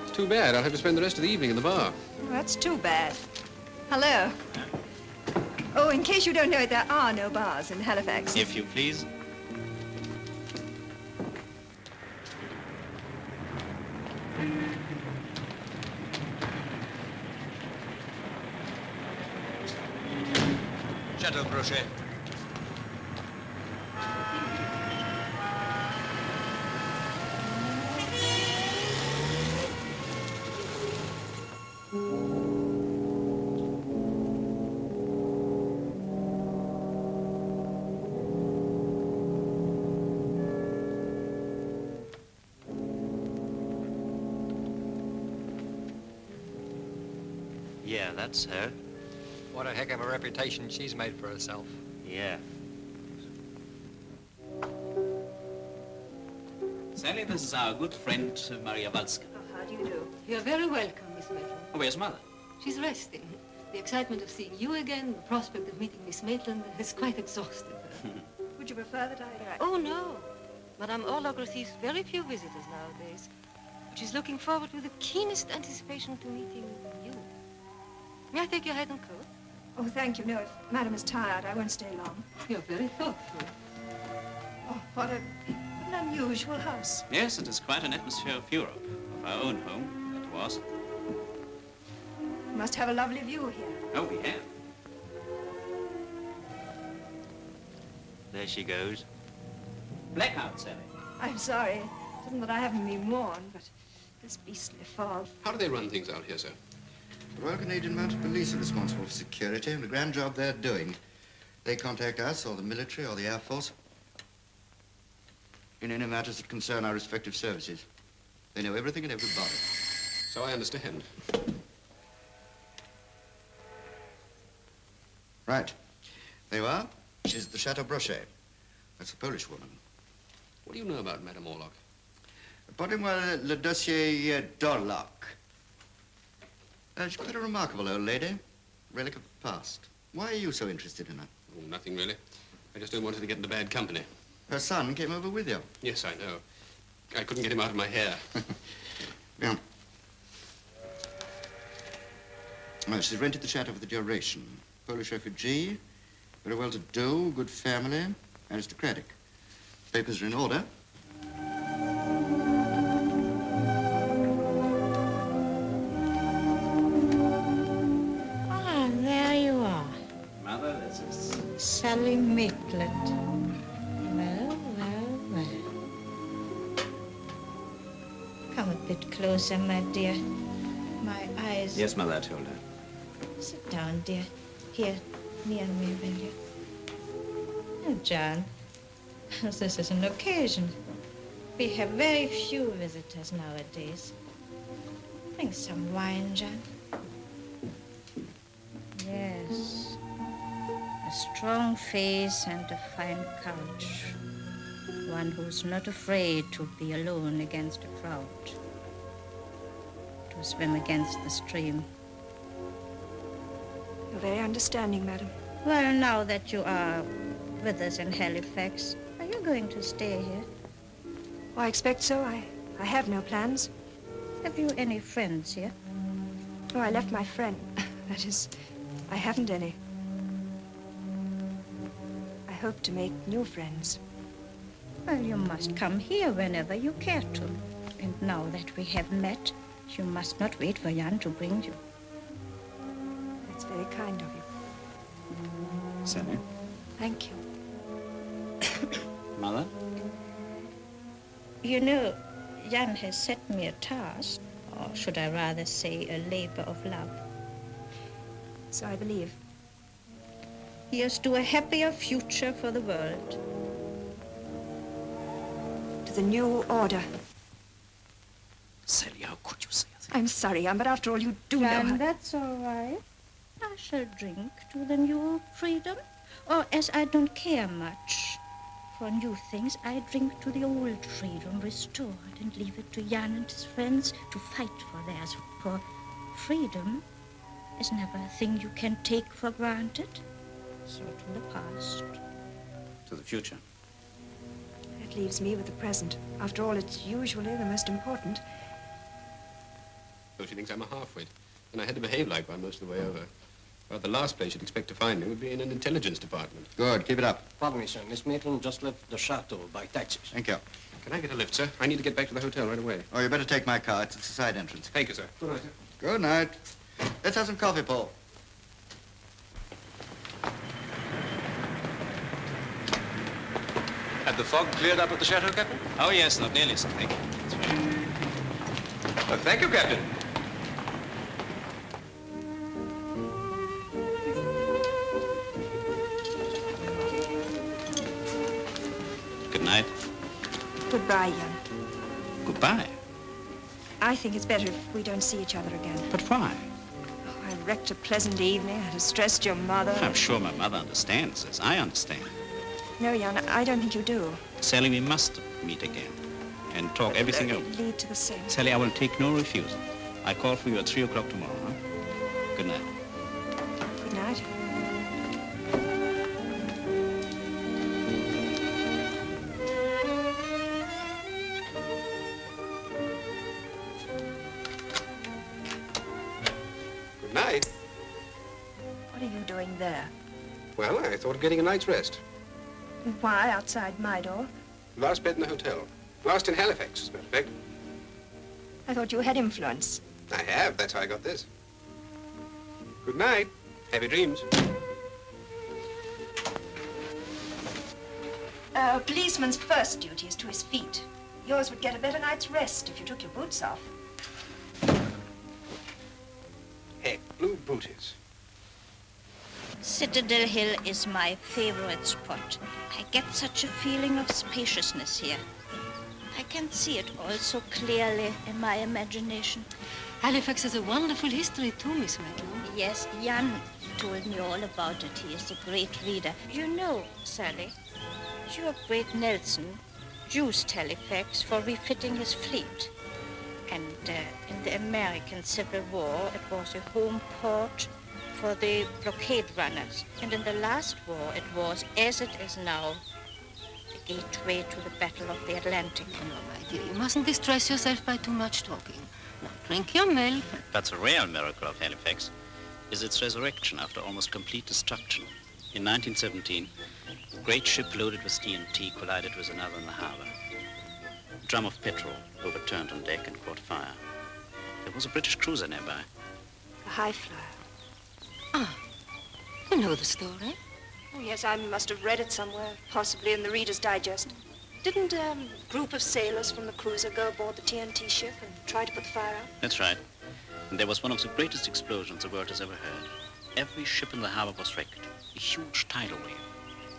It's too bad. I'll have to spend the rest of the evening in the bar. Well, that's too bad. Hello. Oh, in case you don't know it, there are no bars in Halifax. If you please. Chateau Crochet. Yeah, that's her. What a heck of a reputation she's made for herself. Yeah. Sally, this is our good friend, Maria Walska. Oh, how do you do? You're very welcome, Miss Maitland. Oh, where's Mother? She's resting. The excitement of seeing you again, the prospect of meeting Miss Maitland has quite exhausted her. Would you prefer that I... Oh, no. Madame Orlog receives very few visitors nowadays. She's looking forward with the keenest anticipation to meeting you. May I take your hat and coat? Oh, thank you. No, if Madam is tired, I won't stay long. You're very thoughtful. Oh, what an unusual house. Yes, it is quite an atmosphere of Europe, of our own home, it was. You must have a lovely view here. Oh, we have. There she goes. Blackout, Sally. I'm sorry. It isn't that I haven't been warned, but this beastly fog. How do they run things out here, sir? The Royal Canadian Mounted Police are responsible for security and the grand job they're doing. They contact us or the military or the Air Force in any matters that concern our respective services. They know everything and everybody. So I understand. Right. There you are. She's the Chateau Brochet. That's a Polish woman. What do you know about Madame Orlock? Portez-moi le dossier d'Orlock. She's quite a remarkable old lady. Relic of the past. Why are you so interested in her? Oh, nothing really. I just don't want her to get into bad company. Her son came over with you. Yes, I know. I couldn't get him out of my hair. Yeah. Well, she's rented the chateau for the duration. Polish refugee, very well-to-do, good family, aristocratic. Papers are in order. Ah, there you are. Mother, this is... Sally Maitland. Well, well, well. Come a bit closer, my dear. My eyes... Yes, Mother, I told her. Sit down, dear. Here, near me, will you? Oh, John, this is an occasion. We have very few visitors nowadays. Bring some wine, John. Yes. A strong face and a fine courage. One who's not afraid to be alone against a crowd. To swim against the stream. You're very understanding, madam. Well, now that you are with us in Halifax, are you going to stay here? Oh, I expect so. I have no plans. Have you any friends here? Oh, I left my friend. That is, I haven't any. I hope to make new friends. Well, you must come here whenever you care to. And now that we have met, you must not wait for Jan to bring you. That's very kind of you. Sally? Thank you. Mother? You know, Jan has set me a task, or should I rather say a labor of love. So I believe. Here's to a happier future for the world. To the new order. Sally, how could you say that? I'm sorry, Jan, but after all, you do know Jan, how... that's all right. I shall drink to the new freedom. Or, as I don't care much for new things, I drink to the old freedom restored and leave it to Jan and his friends to fight for theirs. For freedom is never a thing you can take for granted. So to the past. To the future. That leaves me with the present. After all, it's usually the most important. So she thinks I'm a half-wit, and I had to behave like one most of the way over. Well, the last place you'd expect to find me would be in an intelligence department. Good, keep it up. Pardon me, sir. Miss Maitland just left the chateau by taxi. Thank you. Can I get a lift, sir? I need to get back to the hotel right away. Oh, you better take my car. It's at the side entrance. Thank you, sir. Good night, sir. Good night. Let's have some coffee, Paul. Had the fog cleared up at the chateau, Captain? Oh, yes, not nearly so thick. Thank you, Captain. Good night. Goodbye, Jan. Goodbye. I think it's better if we don't see each other again. But why? Oh, I wrecked a pleasant evening. I'd have stressed your mother. I'm sure my mother understands, as I understand. No, Jan, I don't think you do. Sally, we must meet again and talk everything over. Lead to the same. Sally, I will take no refusal. I call for you at 3 o'clock tomorrow, huh? Good night. Good night. Good night. there? Well, I thought of getting a night's rest. Why outside my door? Last bed in the hotel. Last in Halifax, as a matter of fact. I thought you had influence. I have. That's how I got this. Good night. Happy dreams. A policeman's first duty is to his feet. Yours would get a better night's rest if you took your boots off. Heck, blue booties. Citadel Hill is my favorite spot. I get such a feeling of spaciousness here. I can see it all so clearly in my imagination. Halifax has a wonderful history too, Miss Maitland. Yes, Jan told me all about it. He is a great reader. You know, Sally, your great Nelson used Halifax for refitting his fleet. And in the American Civil War, it was a home port for the blockade runners. And in the last war, it was, as it is now, the gateway to the Battle of the Atlantic. No, my dear, you mustn't distress yourself by too much talking. Now, drink your milk. But the real miracle of Halifax is its resurrection after almost complete destruction. In 1917, a great ship loaded with TNT collided with another in the harbor. A drum of petrol overturned on deck and caught fire. There was a British cruiser nearby. A high flyer. Ah, you know the story. Oh, yes, I must have read it somewhere, possibly in the Reader's Digest. Didn't a group of sailors from the cruiser go aboard the TNT ship and try to put the fire out? That's right. And there was one of the greatest explosions the world has ever heard. Every ship in the harbor was wrecked. A huge tidal wave.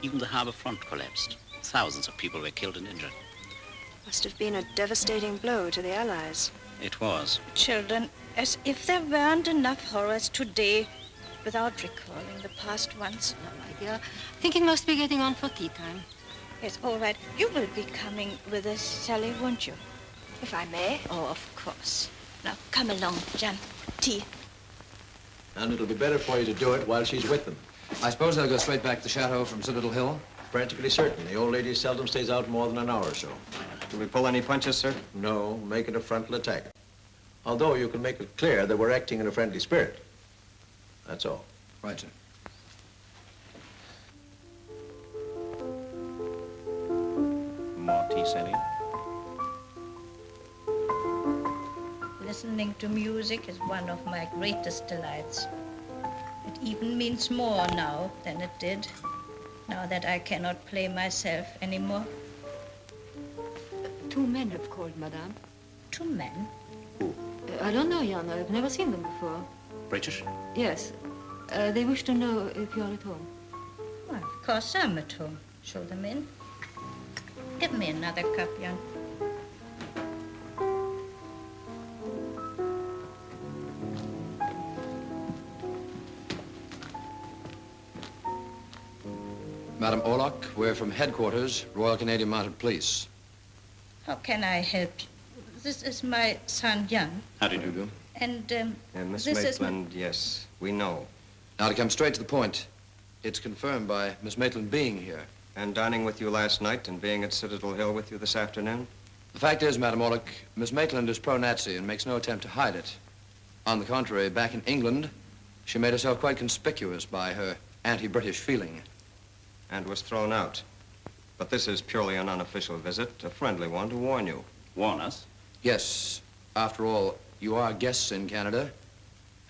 Even the harbor front collapsed. Thousands of people were killed and injured. Must have been a devastating blow to the Allies. It was. Children, as if there weren't enough horrors today without recalling the past ones. No, my dear. I think it must be getting on for tea time. Yes, all right. You will be coming with us, Sally, won't you? If I may. Oh, of course. Now, come along, Jan. Tea. And it'll be better for you to do it while she's with them. I suppose they'll go straight back to the chateau from Citadel Hill? Practically certain. The old lady seldom stays out more than an hour or so. Do we pull any punches, sir? No, make it a frontal attack. Although you can make it clear that we're acting in a friendly spirit. That's all. Right, sir. More tea, Sally? Listening to music is one of my greatest delights. It even means more now than it did, now that I cannot play myself anymore. 2 men have called, madame. 2 men? Who? I don't know, Jan. I've never seen them before. British? Yes. They wish to know if you're at home. Well, of course I'm at home. Show them in. Give me another cup, Jan. Madam Orlock, we're from headquarters, Royal Canadian Mounted Police. How can I help you? This is my son, Jan. How do you do? And, Miss this is Maitland, yes, we know. Now, to come straight to the point, it's confirmed by Miss Maitland being here. And dining with you last night and being at Citadel Hill with you this afternoon? The fact is, Madam Orlock, Miss Maitland is pro-Nazi and makes no attempt to hide it. On the contrary, back in England, she made herself quite conspicuous by her anti-British feeling. And was thrown out. But this is purely an unofficial visit, a friendly one to warn you. Warn us? Yes. After all, you are guests in Canada,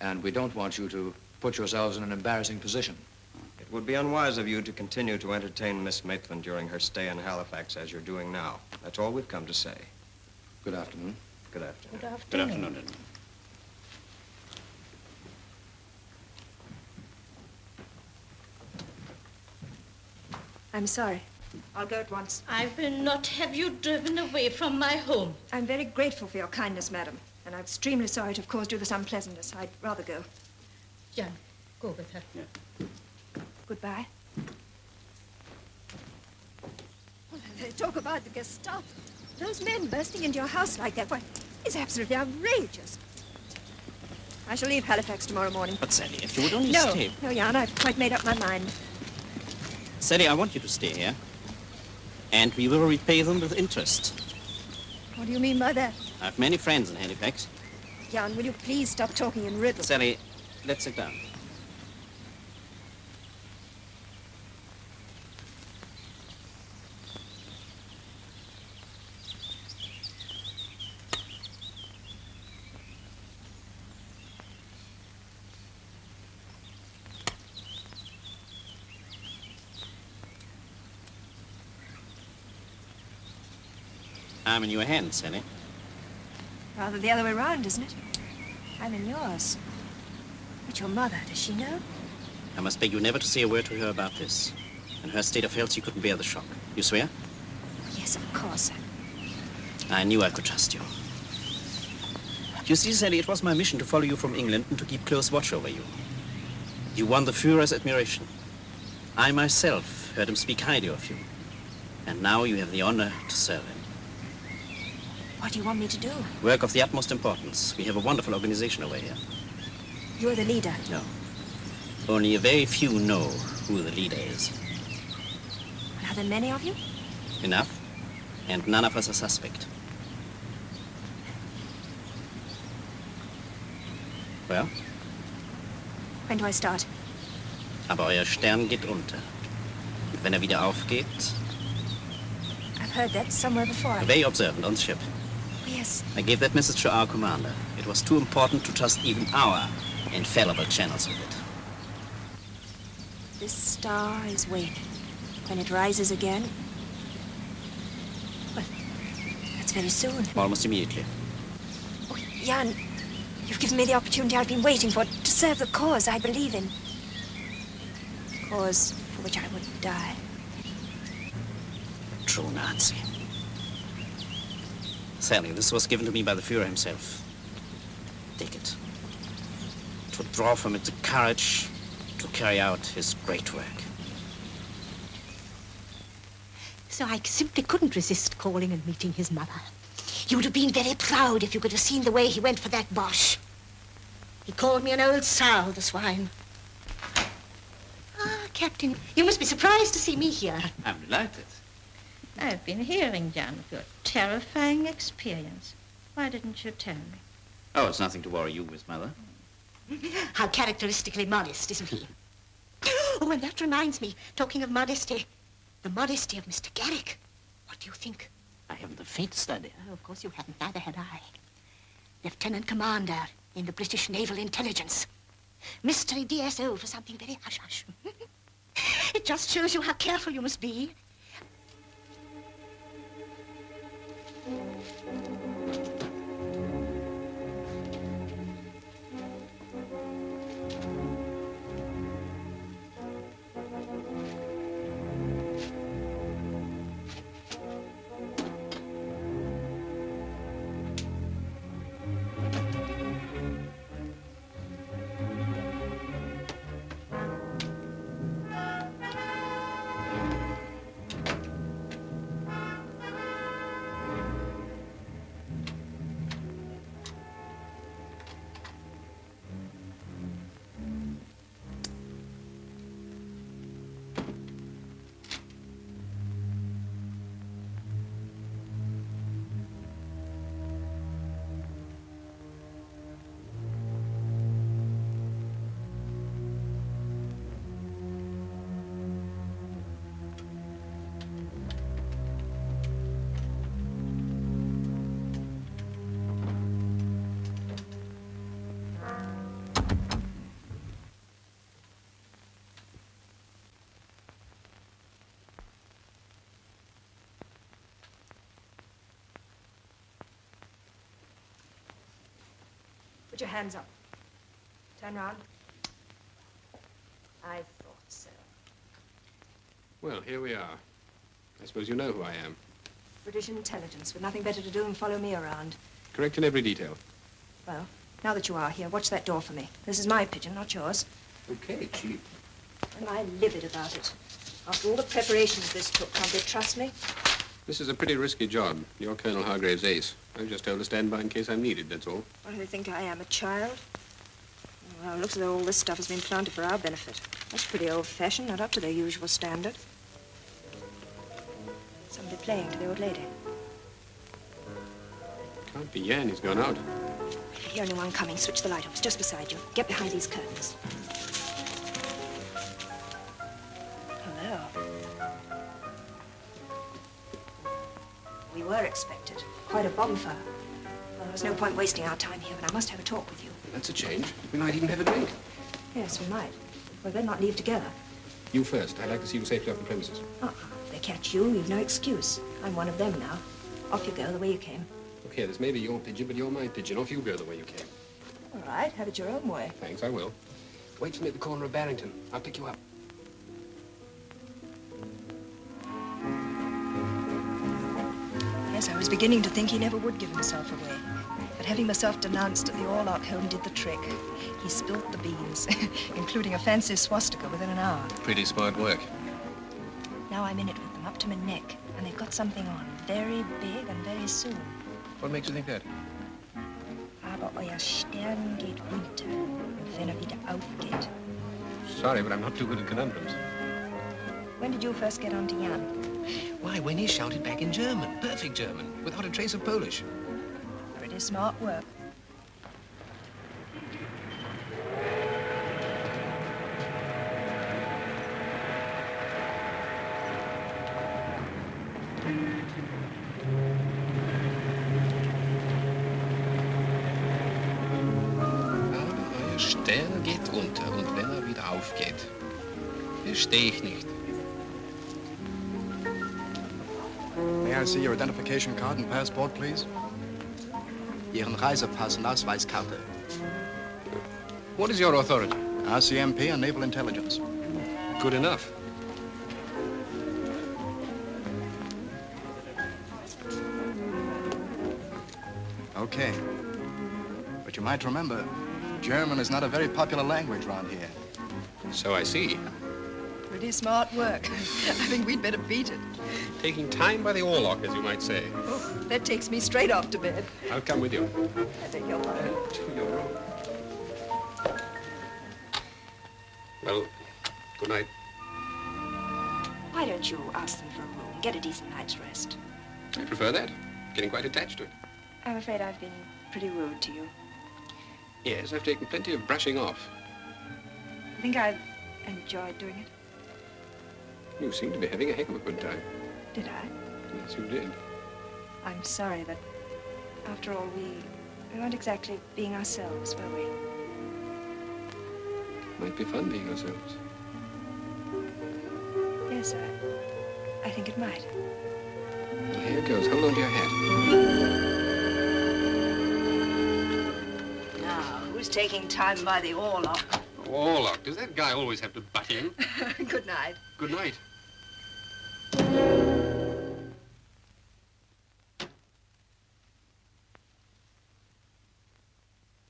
and we don't want you to put yourselves in an embarrassing position. It would be unwise of you to continue to entertain Miss Maitland during her stay in Halifax as you're doing now. That's all we've come to say. Good afternoon. Good afternoon. Good afternoon. Good afternoon, gentlemen. I'm sorry. I'll go at once. I will not have you driven away from my home. I'm very grateful for your kindness, madam. And I'm extremely sorry to have caused you this unpleasantness. I'd rather go. Jan, go with her. Yeah. Goodbye. They talk about the Gestapo. Those men bursting into your house like that, why, it's absolutely outrageous. I shall leave Halifax tomorrow morning. But, Sally, if you would only No, stay... no, Jan, I've quite made up my mind. Sally, I want you to stay here. And we will repay them with interest. What do you mean by that? I have many friends in Halifax. Jan, will you please stop talking in riddles? Sally, let's sit down. I'm in your hands, Sally. Rather the other way around, isn't it? I'm in yours. But your mother, does she know? I must beg you never to say a word to her about this. In her state of health, she couldn't bear the shock. You swear? Yes, of course. I knew I could trust you. You see, Sally, it was my mission to follow you from England and to keep close watch over you. You won the Führer's admiration. I myself heard him speak highly of you. And now you have the honor to serve him. What do you want me to do? Work of the utmost importance. We have a wonderful organization over here. You're the leader. No. Only a very few know who the leader is. Are there many of you? Enough. And none of us are suspect. Well? When do I start? Aber euer Stern geht unter. Und wenn wieder aufgeht... I've heard that somewhere before. Very observant on the ship. Yes. I gave that message to our commander. It was too important to trust even our infallible channels with it. This star is waiting. When it rises again... Well, that's very soon. Almost immediately. Oh, Jan, you've given me the opportunity I've been waiting for to serve the cause I believe in. Cause for which I would die. True Nazi. Sally, this was given to me by the Führer himself. Take it. It would draw from it the courage to carry out his great work. So I simply couldn't resist calling and meeting his mother. You would have been very proud if you could have seen the way he went for that Boche. He called me an old sow, the swine. Ah, Captain, you must be surprised to see me here. I'm delighted. I've been hearing, Jan, of your terrifying experience. Why didn't you tell me? Oh, it's nothing to worry you with, Mother. How characteristically modest, isn't he? Oh, and that reminds me, talking of modesty, the modesty of Mr. Garrick. What do you think? I haven't the faintest idea. Oh, of course you haven't. Neither had I. Lieutenant Commander in the British Naval Intelligence. Mystery DSO for something very hush-hush. It just shows you how careful you must be. Put your hands up. Turn round. I thought so. Well, here we are. I suppose you know who I am. British intelligence, with nothing better to do than follow me around. Correct in every detail. Well, now that you are here, watch that door for me. This is my pigeon, not yours. Okay, Chief. And I'm livid about it. After all the preparations this took, can't they trust me? This is a pretty risky job. You're Colonel Hargrave's ace. I'm just told to stand by in case I'm needed, that's all. What do they think I am, a child? Well, it looks as though all this stuff has been planted for our benefit. That's pretty old-fashioned, not up to their usual standard. Somebody playing to the old lady. Can't be Jan, he's gone out. The only one coming. Switch the light off. It's just beside you. Get behind these curtains. Hello. We were expected. Quite a bonfire. Well, there was no point wasting our time here, but I must have a talk with you. That's a change. We might even have a drink. Yes, we might. We'd better not leave together. You first. I'd like to see you safely off the premises. If they catch you, you've no excuse. I'm one of them now. Off you go, the way you came. Look here, this may be your pigeon, but you're my pigeon. Off you go the way you came. All right, have it your own way. Thanks, I will. Wait for me at the corner of Barrington. I'll pick you up. Yes, I was beginning to think he never would give himself away. But having myself denounced at the Orlock home did the trick. He spilt the beans, including a fancy swastika within an hour. Pretty smart work. Now I'm in it with them, up to my neck. And they've got something on, very big and very soon. What makes you think that? Aber euer Stern geht unter, und wenn wieder aufgeht. Sorry, but I'm not too good at conundrums. When did you first get on to Jan? Why, when he shouted back in German. Perfect German, without a trace of Polish. Pretty smart work. Euer Stern geht unter und wenn wieder aufgeht. Verstehe ich nicht. May I see your identification card and passport, please? Ihren Reisepass und Ausweiskarte. What is your authority? RCMP and Naval Intelligence. Good enough. Okay. But you might remember, German is not a very popular language around here. So I see. Pretty smart work. I think we'd better beat it. Taking time by the oarlock, as you might say. Oh, that takes me straight off to bed. I'll come with you. I beg your pardon. To your room. Well, good night. Why don't you ask them for a room? Get a decent night's rest. I prefer that. Getting quite attached to it. I'm afraid I've been pretty rude to you. Yes, I've taken plenty of brushing off. I think I've enjoyed doing it. You seem to be having a heck of a good time. Did I? Yes, you did. I'm sorry, but after all, we weren't exactly being ourselves, were we? Might be fun being ourselves. Yes, I think it might. Well, here it goes. Hold on to your hat. Now, who's taking time by the oarlock? Oarlock, does that guy always have to butt in? Good night. Good night.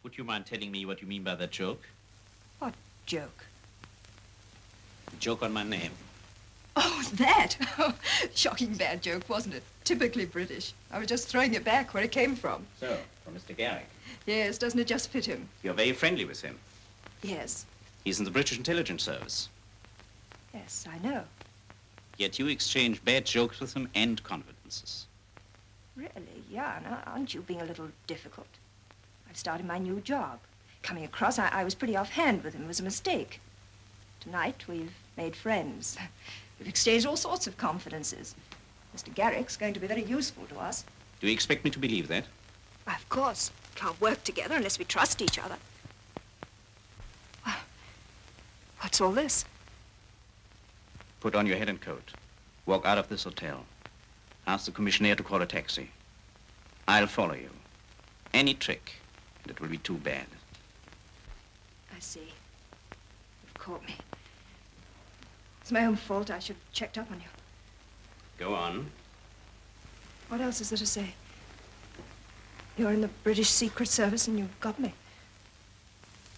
Would you mind telling me what you mean by that joke? What joke? The joke on my name. Oh, that! Shocking bad joke, wasn't it? Typically British. I was just throwing it back where it came from. So, from Mr. Garrick. Yes, doesn't it just fit him? You're very friendly with him. Yes. He's in the British Intelligence Service. Yes, I know. Yet you exchange bad jokes with him and confidences. Really, Jan, aren't you being a little difficult? I've started my new job. Coming across, I was pretty offhand with him. It was a mistake. Tonight, we've made friends. We've exchanged all sorts of confidences. Mr. Garrick's going to be very useful to us. Do you expect me to believe that? Of course. Can't work together unless we trust each other. Well, what's all this? Put on your hat and coat. Walk out of this hotel. Ask the commissioner to call a taxi. I'll follow you. Any trick, and it will be too bad. I see. You've caught me. It's my own fault. I should have checked up on you. Go on. What else is there to say? You're in the British Secret Service and you've got me.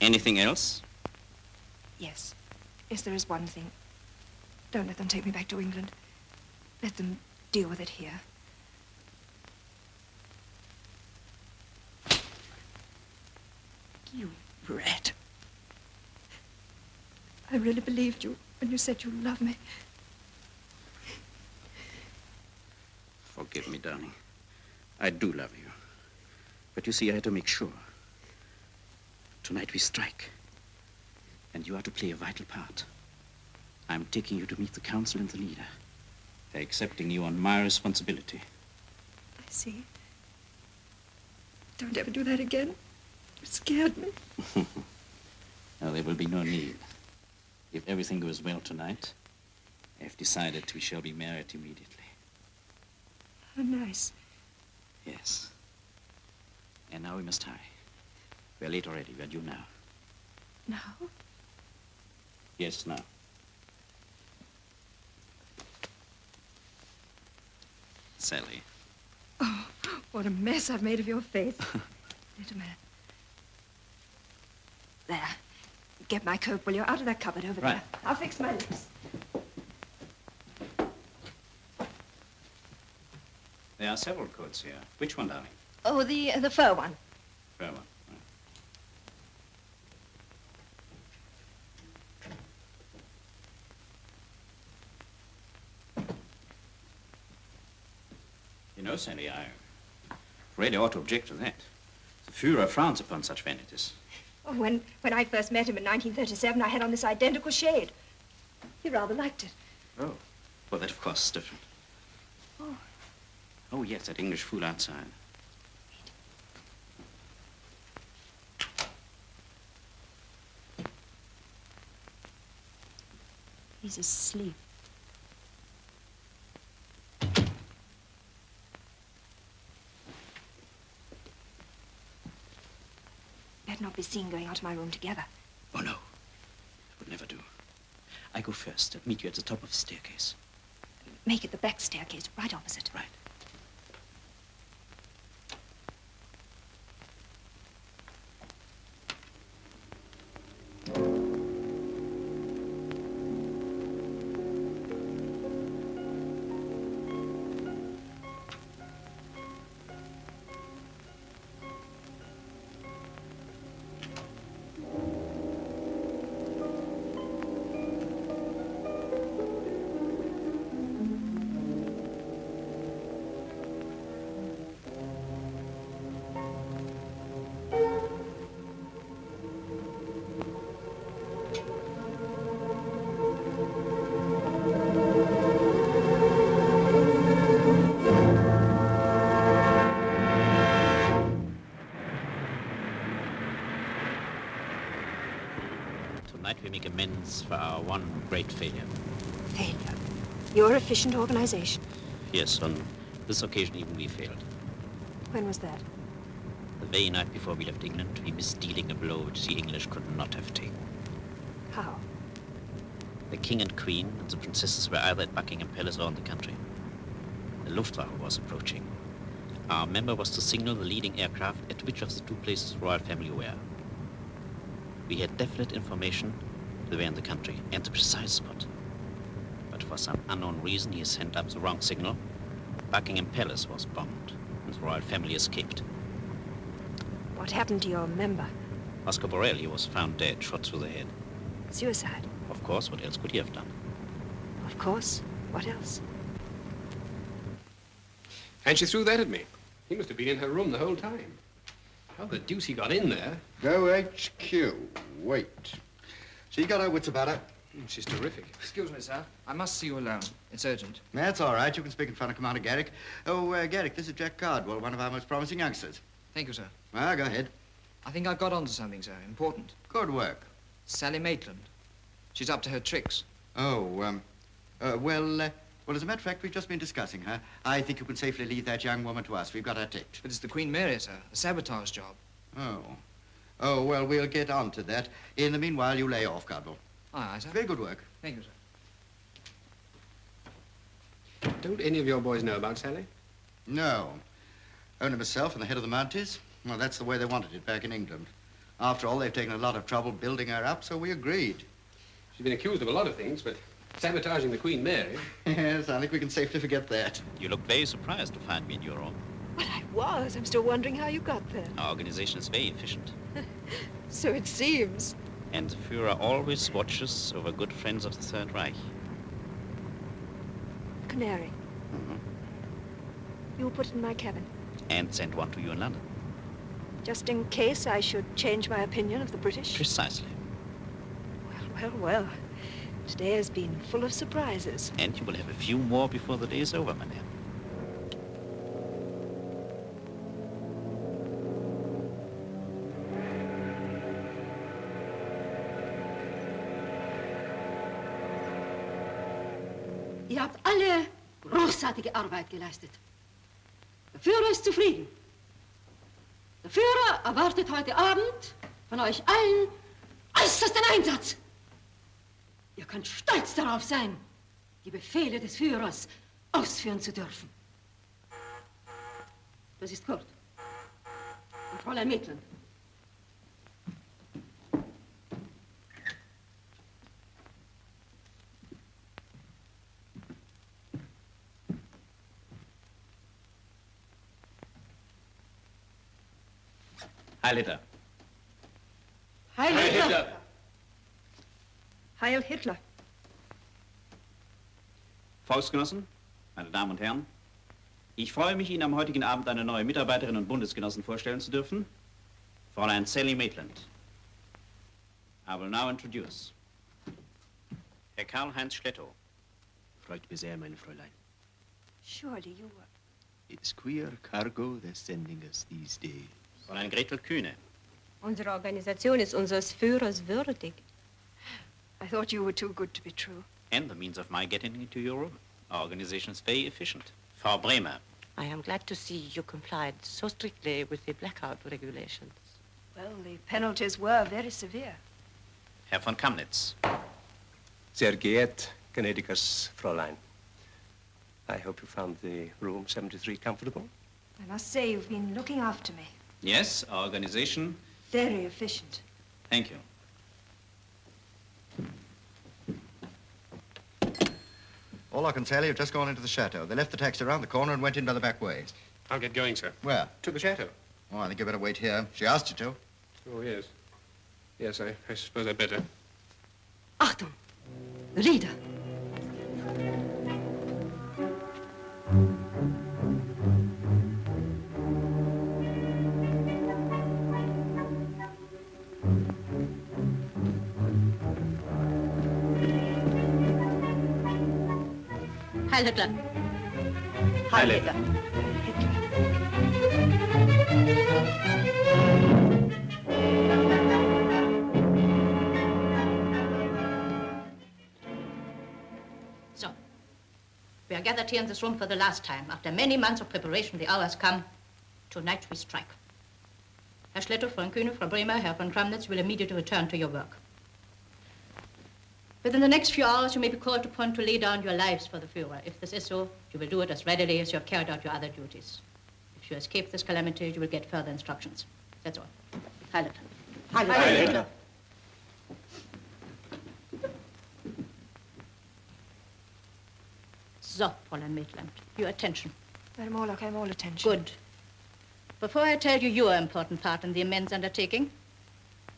Anything else? Yes. Yes, there is one thing. Don't let them take me back to England. Let them deal with it here. You rat. I really believed you when you said you loved me. Forgive me, darling. I do love you. But you see, I had to make sure. Tonight we strike. And you are to play a vital part. I'm taking you to meet the council and the leader. They're accepting you on my responsibility. I see. Don't ever do that again. You scared me. No, there will be no need. If everything goes well tonight, I've decided we shall be married immediately. How nice. Yes. And now we must hurry. We're late already. We're due now. Now? Yes, now. Sally. Oh, what a mess I've made of your face. Wait a minute. There. Get my coat, will you? Out of that cupboard over Right. there. I'll fix my lips. There are several coats here. Which one, darling? Oh, the fur one. Fair one. You know, Sally, I really ought to object to that. The Führer frowns upon such vanities. Oh, when I first met him in 1937, I had on this identical shade. He rather liked it. Oh. Well, that, of course, is different. Oh. Oh, yes, that English fool outside. He's asleep. Better not be seen going out of my room together. Oh, no. That would never do. I go first and meet you at the top of the staircase. Make it the back staircase, right opposite. Right. Tonight we make amends for our one great failure. Failure. Your efficient organization. Yes, on this occasion even we failed. When was that? The very night before we left England, we missed dealing a blow which the English could not have taken. How? The King and Queen and the princesses were either at Buckingham Palace or in the country. The Luftwaffe was approaching. Our member was to signal the leading aircraft at which of the two places the royal family were. We had definite information they were in the country and the precise spot. But for some unknown reason, he sent up the wrong signal. Buckingham Palace was bombed and the royal family escaped. What happened to your member? Oscar Borelli was found dead, shot through the head. Suicide? Of course, what else could he have done? Of course. What else? And she threw that at me. He must have been in her room the whole time. How the deuce he got in there? Go HQ. Wait. She got her wits about her. She's terrific. Excuse me, sir. I must see you alone. It's urgent. That's all right. You can speak in front of Commander Garrick. Oh, Garrick, this is Jack Cardwell, one of our most promising youngsters. Thank you, sir. Well, go ahead. I think I've got onto something, sir. Important. Good work. Sally Maitland. She's up to her tricks. Oh, well, as a matter of fact, we've just been discussing her. I think you can safely leave that young woman to us. We've got her ticked. But it's the Queen Mary, sir. A sabotage job. Oh. Oh, well, we'll get on to that. In the meanwhile, you lay off, Cardwell. Aye, aye, sir. Very good work. Thank you, sir. Don't any of your boys know about Sally? No. Only myself and the head of the Mounties. Well, that's the way they wanted it back in England. After all, they've taken a lot of trouble building her up, so we agreed. She's been accused of a lot of things, but sabotaging the Queen Mary. Yes, I think we can safely forget that. You look very surprised to find me in your room. Well, I was. I'm still wondering how you got there. Our organization is very efficient. So it seems. And the Führer always watches over good friends of the Third Reich. Canary. Mm-hmm. You'll put it in my cabin. And send one to you in London. Just in case I should change my opinion of the British? Precisely. Well. Today has been full of surprises. And you will have a few more before the day is over, madame. Ihr habt alle großartige Arbeit geleistet. Der Führer ist zufrieden. Der Führer erwartet heute Abend von euch allen äußersten Einsatz. Ihr könnt stolz darauf sein, die Befehle des Führers ausführen zu dürfen. Das ist Kurt. Und Fräulein Maitland. Heil Hitler. Heil Heil Hitler! Hitler! Heil Hitler! Volksgenossen, meine Damen und Herren, ich freue mich, Ihnen am heutigen Abend eine neue Mitarbeiterin und Bundesgenossen vorstellen zu dürfen, Fräulein Sally Maitland. I will now introduce Herr Karl-Heinz Schlettow. Freut mich sehr, meine Fräulein. Surely you were... It's queer cargo they're sending us these days. Fräulein Gretel Kühne. Unsere Organisation ist unseres Führers würdig. I thought you were too good to be true. And the means of my getting into your room. Our organization is very efficient. Frau Bremer. I am glad to see you complied so strictly with the blackout regulations. Well, the penalties were very severe. Herr von Kamnitz. Sehr geehrt, gnädiges Fräulein. I hope you found the room 73 comfortable. I must say you've been looking after me. Yes, our organization. Very efficient. Thank you. All I can tell you, you've just gone into the chateau. They left the taxi around the corner and went in by the back way. I'll get going, sir. Where? To the chateau. Oh, I think you better wait here. She asked you to. Oh, yes. Yes, I suppose I'd better. Achtung! Lieder! Heil Hitler. Heil Hitler. So, we are gathered here in this room for the last time. After many months of preparation, the hour has come. Tonight we strike. Herr Schlettow, Frau Kühne, Frau Bremer, Herr von Kramnitz will immediately return to your work. Within the next few hours, you may be called upon to lay down your lives for the Führer. If this is so, you will do it as readily as you have carried out your other duties. If you escape this calamity, you will get further instructions. That's all. Heil Hitler. Heil Hitler. So, Fräulein Maitland, your attention. Madam Orlock, I'm all attention. Good. Before I tell you your important part in the immense undertaking,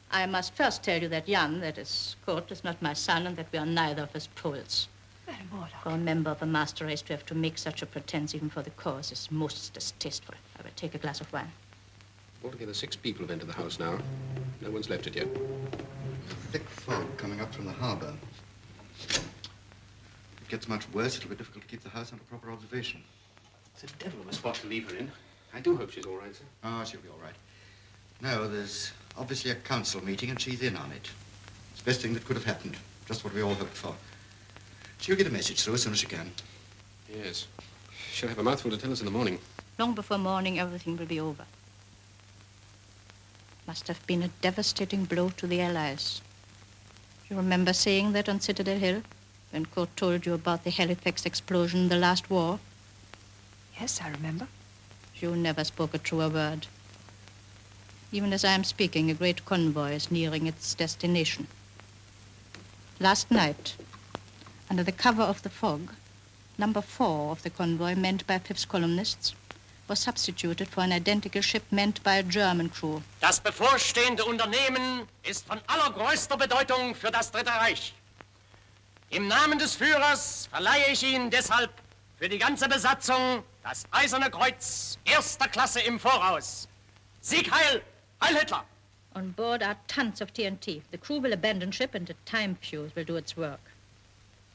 I must first tell you that Jan, that is Kurt, is not my son, and that we are neither of us Poles. Madam Orlock. For a member of the master race to have to make such a pretense even for the cause is most distasteful. I will take a glass of wine. Altogether 6 people have entered the house now. No one's left it yet. Thick fog coming up from the harbor. If it gets much worse, it'll be difficult to keep the house under proper observation. It's a devil of a spot to leave her in. I do hope she's all right, sir. Oh, she'll be all right. No, there's obviously a council meeting and she's in on it. It's the best thing that could have happened. Just what we all hoped for. She'll get a message through as soon as she can. Yes. She'll have a mouthful to tell us in the morning. Long before morning, everything will be over. Must have been a devastating blow to the Allies. You remember saying that on Citadel Hill, when Kurt told you about the Halifax explosion in the last war? Yes, I remember. You never spoke a truer word. Even as I am speaking, a great convoy is nearing its destination. Last night, under the cover of the fog, number 4 of the convoy, manned by 5th columnists, was substituted for an identical ship manned by a German crew. Das bevorstehende Unternehmen ist von allergrößter Bedeutung für das Dritte Reich. Im Namen des Führers verleihe ich Ihnen deshalb für die ganze Besatzung das Eiserne Kreuz 1. Klasse im Voraus. Sieg heil! Heil Hitler! On board are tons of TNT. The crew will abandon ship and a time fuse will do its work.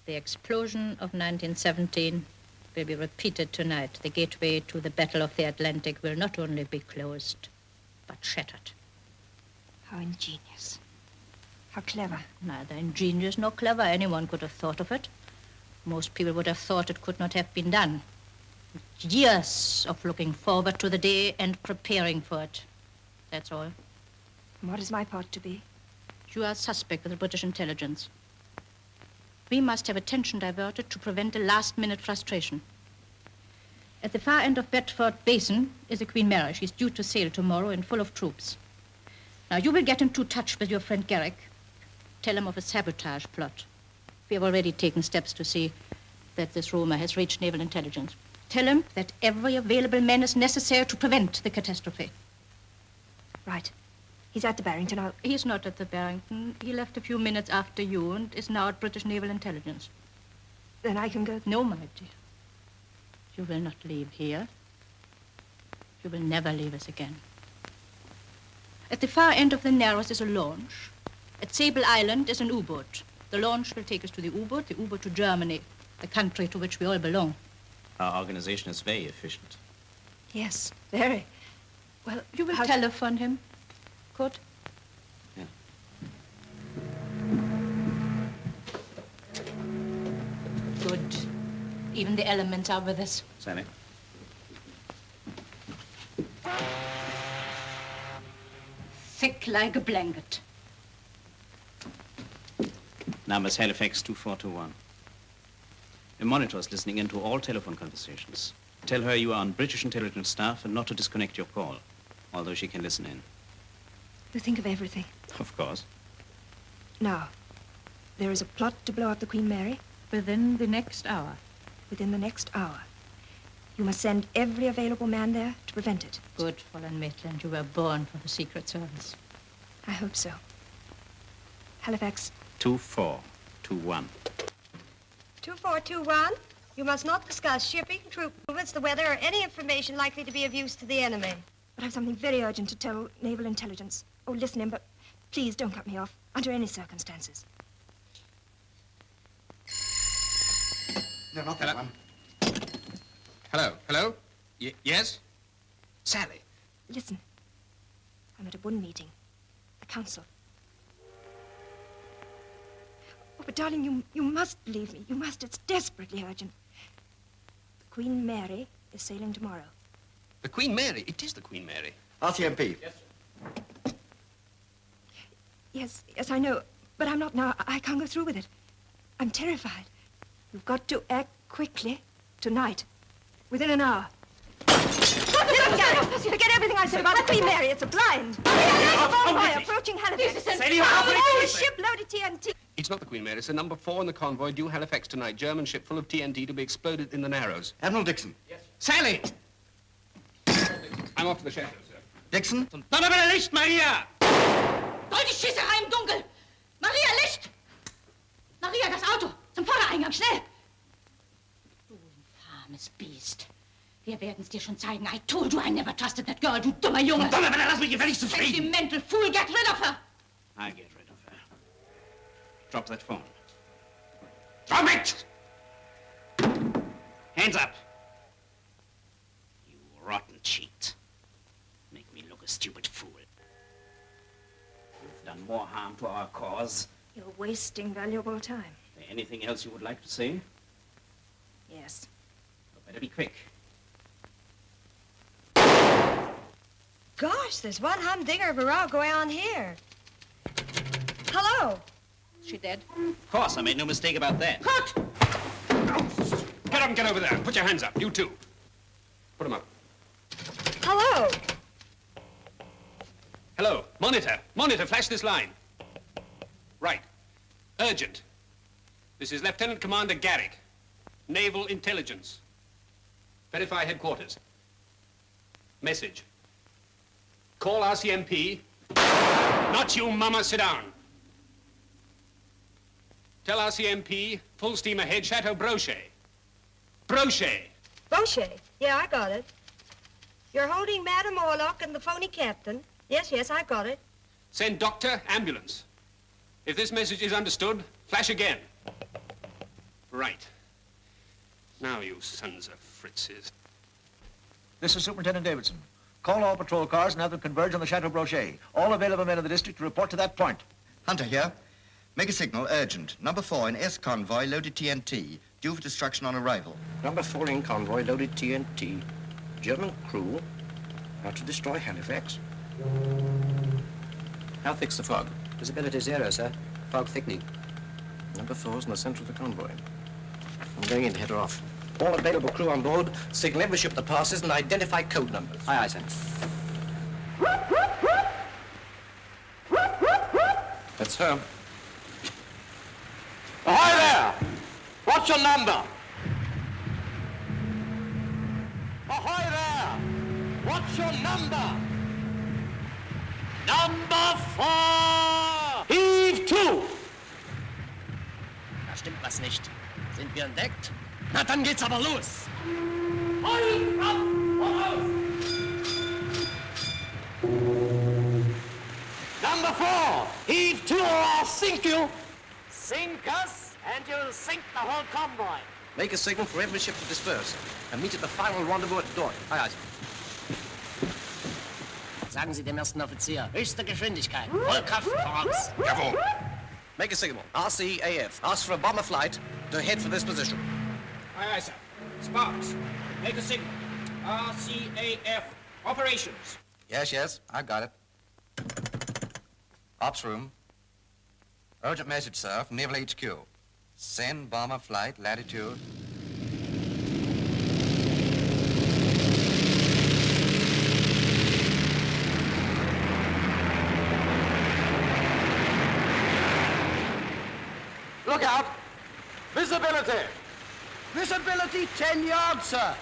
The explosion of 1917 will be repeated tonight. The gateway to the Battle of the Atlantic will not only be closed, but shattered. How ingenious. How clever. Neither ingenious nor clever. Anyone could have thought of it. Most people would have thought it could not have been done. Years of looking forward to the day and preparing for it. That's all. What is my part to be? You are a suspect with the British intelligence. We must have attention diverted to prevent a last-minute frustration. At the far end of Bedford Basin is the Queen Mary. She's due to sail tomorrow and full of troops. Now, you will get into touch with your friend Garrick. Tell him of a sabotage plot. We have already taken steps to see that this rumor has reached naval intelligence. Tell him that every available man is necessary to prevent the catastrophe. Right. He's at the Barrington. He's not at the Barrington. He left a few minutes after you and is now at British Naval Intelligence. Then I can go? No, my dear. You will not leave here. You will never leave us again. At the far end of the Narrows is a launch. At Sable Island is an U-boat. The launch will take us to the U-boat to Germany, the country to which we all belong. Our organization is very efficient. Yes, very. Well, you will telephone him. Good. Yeah. Good. Even the elements are with us. Sally. Thick like a blanket. Numbers Halifax 2421. The monitor is listening in to all telephone conversations. Tell her you are on British intelligence staff and not to disconnect your call, although she can listen in. You think of everything. Of course. Now, there is a plot to blow up the Queen Mary. Within the next hour. Within the next hour. You must send every available man there to prevent it. Good, Fräulein Maitland. You were born for the Secret Service. I hope so. Halifax. 2421. 2421. You must not discuss shipping, troop movements, the weather, or any information likely to be of use to the enemy. But I've something very urgent to tell Naval Intelligence. Oh, listen, but please don't cut me off under any circumstances. No, not that one. Hello? Hello? Yes? Sally. Listen. I'm at a Bund meeting. A council. Oh, but darling, you must believe me. You must. It's desperately urgent. The Queen Mary is sailing tomorrow. The Queen Mary? It is the Queen Mary. RCMP. Yes, I know. But I'm not now. I can't go through with it. I'm terrified. You've got to act quickly tonight. Within an hour. Forget everything I said about the Queen Mary. It's a blind. Convoy approaching Halifax. A ship loaded TNT. It's not the Queen Mary. It's a number 4 in the convoy due Halifax tonight. German ship full of TNT to be exploded in the Narrows. Admiral Dixon. Yes. Sally! I'm off to the chateau, sir. Dixon? Donnerwetter, Licht, Maria! Deutsche Schießerei im Dunkel! Maria, Licht! Maria, das Auto! Zum Vordereingang, schnell! Du infames Biest. Wir werden's dir schon zeigen. I told you I never trusted that girl, du dummer Junge! Donnerwetter, lass mich gefälligst zufrieden! Sentimental fool, get rid of her! I'll get rid of her. Drop that phone. Drop it! Hands up! You rotten cheat. Make me look a stupid fool. You've done more harm to our cause. You're wasting valuable time. Is there anything else you would like to say? Yes. You better be quick. Gosh, there's one humdinger of a row going on here. Hello. She dead? Of course, I made no mistake about that. Cut! Get up and get over there. Put your hands up. You too. Put them up. Hello. Hello. Monitor. Monitor, flash this line. Right. Urgent. This is Lieutenant Commander Garrick. Naval Intelligence. Verify headquarters. Message. Call RCMP. Not you, Mama. Sit down. Tell RCMP, full steam ahead, Chateau Brochet. Brochet. Brochet. Yeah, I got it. You're holding Madame Orlock and the phony captain. Yes, I got it. Send doctor, ambulance. If this message is understood, flash again. Right. Now, you sons of Fritzes. This is Superintendent Davidson. Call all patrol cars and have them converge on the Chateau Brochet. All available men in the district to report to that point. Hunter here. Make a signal, urgent. Number 4 in S convoy, loaded TNT. Due for destruction on arrival. Number 4 in convoy, loaded TNT. German crew, out to destroy Halifax. How thick's the fog? Visibility 0, sir. Fog thickening. Number 4's in the center of the convoy. I'm going in to head her off. All available crew on board, signal every ship that passes and identify code numbers. Aye, aye, sir. That's her. Ahoy there! What's your number? Ahoy there! What's your number? Number 4! Heave to! Da stimmt was nicht. Sind wir entdeckt? Na, dann geht's aber los. Voll ab, voraus! Number 4! Heave to or I'll sink you! Sink us, and you'll sink the whole convoy. Make a signal for every ship to disperse and meet at the final rendezvous at Dordt. Aye, aye. Sagen Sie dem ersten Offizier, höchste Geschwindigkeit, Vollkraft voraus. Jawohl. Make a signal. RCAF. Ask for a bomber flight to head for this position. Aye, aye, sir. Sparks, make a signal. RCAF. Operations. Yes, yes, I've got it. Ops room. Urgent message, sir, from Naval HQ. Send bomber flight, latitude. Look out! Visibility! Visibility 10 yards, sir.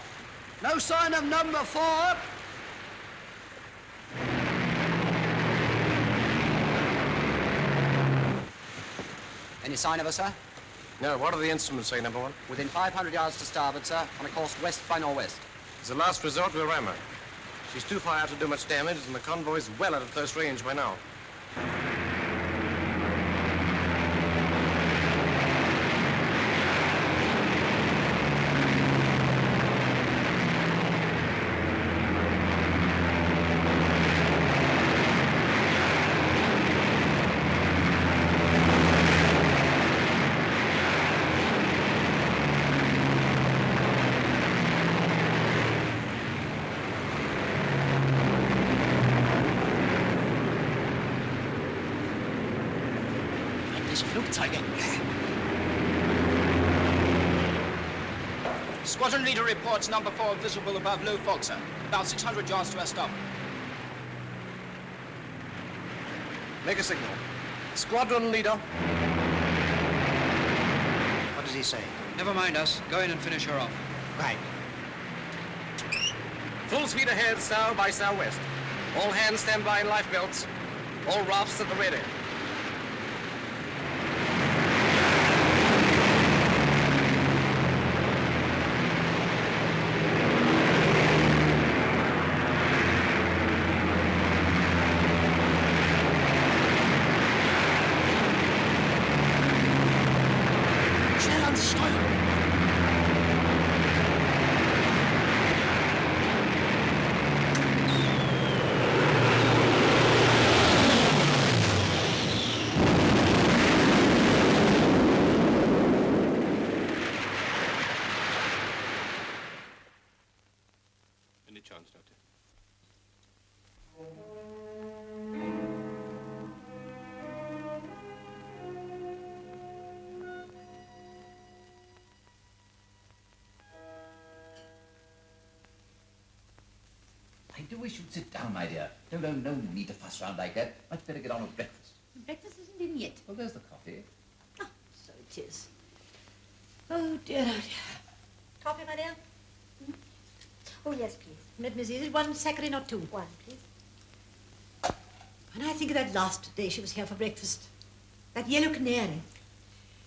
No sign of number 4. Any sign of her, sir? No, what do the instruments say, number 1? Within 500 yards to starboard, sir, on a course west by northwest. It's the last resort we'll ram her. She's too far out to do much damage, and the convoy's well out of close range by now. Flugzeuge. Squadron leader reports number 4 visible above low fog, sir. About 600 yards to our starboard. Make a signal. Squadron leader. What does he say? Never mind us. Go in and finish her off. Right. Full speed ahead, south by southwest. All hands stand by in life belts. All rafts at the ready. Any chance, Doctor? I do wish you'd sit down, my dear. No need to fuss around like that. Much better get on with breakfast. Breakfast isn't in yet. Well, there's the coffee. So it is. Oh, dear, oh, dear. Coffee, my dear? Hmm? Oh, yes, please. Mademoiselle, 1 saccharine or 2? 1, please. When I think of that last day she was here for breakfast, that yellow canary,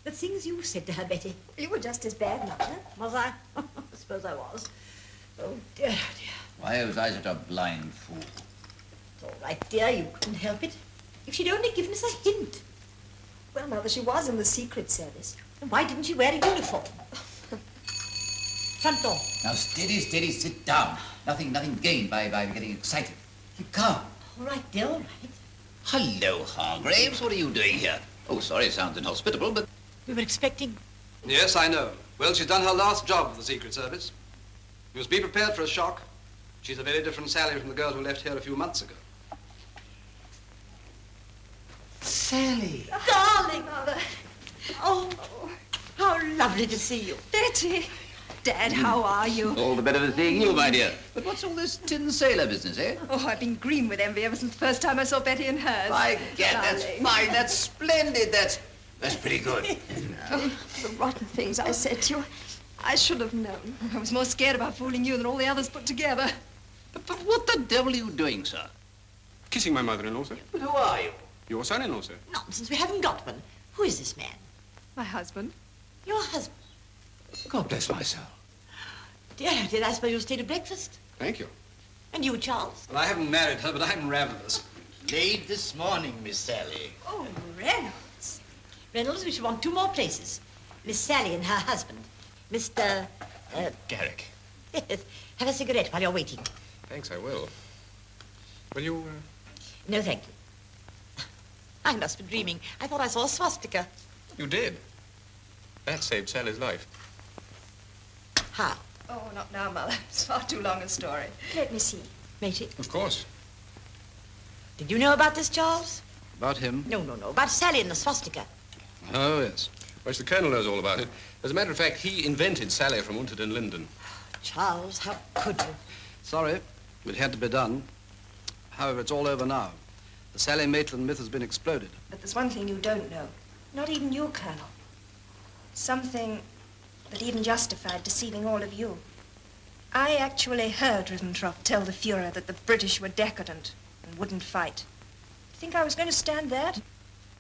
the things you said to her, Betty. You were just as bad, Mother. Was I? I suppose I was. Oh, dear, oh, dear. Why was I such a blind fool? It's all right, dear. You couldn't help it. If she'd only given us a hint. Well, Mother, she was in the Secret Service. And why didn't she wear a uniform? Front door. Now, steady, sit down. Nothing gained by getting excited. Keep calm. All right, dear, all right. Hello, Hargraves. What are you doing here? Oh, sorry, it sounds inhospitable, but... We were expecting... Yes, I know. Well, she's done her last job with the Secret Service. You must be prepared for a shock. She's a very different Sally from the girl who left here a few months ago. Sally. Darling Mother. Oh, how lovely to see you. Betty. Dad, how are you? All the better for seeing you, my dear. But what's all this tin sailor business, eh? Oh, I've been green with envy ever since the first time I saw Betty in hers. By gad, that's Darling. fine, that's splendid, that's pretty good. Oh, the rotten things I said to you. I should have known. I was more scared about fooling you than all the others put together. But what the devil are you doing, sir? Kissing my mother-in-law, sir. But who are you? Your son-in-law, sir. Nonsense, we haven't got one. Who is this man? My husband. Your husband. God bless my soul. Dear, I suppose you'll stay to breakfast. Thank you. And you, Charles? Well, I haven't married her, but I'm ravenous. Late this morning, Miss Sally. Oh, Reynolds. Reynolds, we shall want 2 more places. Miss Sally and her husband. Mr. Garrick. Yes. Have a cigarette while you're waiting. Thanks, I will. Will you, No, thank you. I must be dreaming. I thought I saw a swastika. You did. That saved Sally's life. How? Oh, not now, Mother. It's far too long a story. Let me see. Matey? Of course. Did you know about this, Charles? About him? No. About Sally and the swastika. Oh, yes. Well, the Colonel knows all about it. As a matter of fact, he invented Sally from Unter den Linden. Charles, how could you? Sorry, it had to be done. However, it's all over now. The Sally Maitland myth has been exploded. But there's one thing you don't know. Not even you, Colonel. Something that even justified deceiving all of you. I actually heard Ribbentrop tell the Fuhrer that the British were decadent and wouldn't fight. Think I was going to stand that?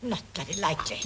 Not very likely.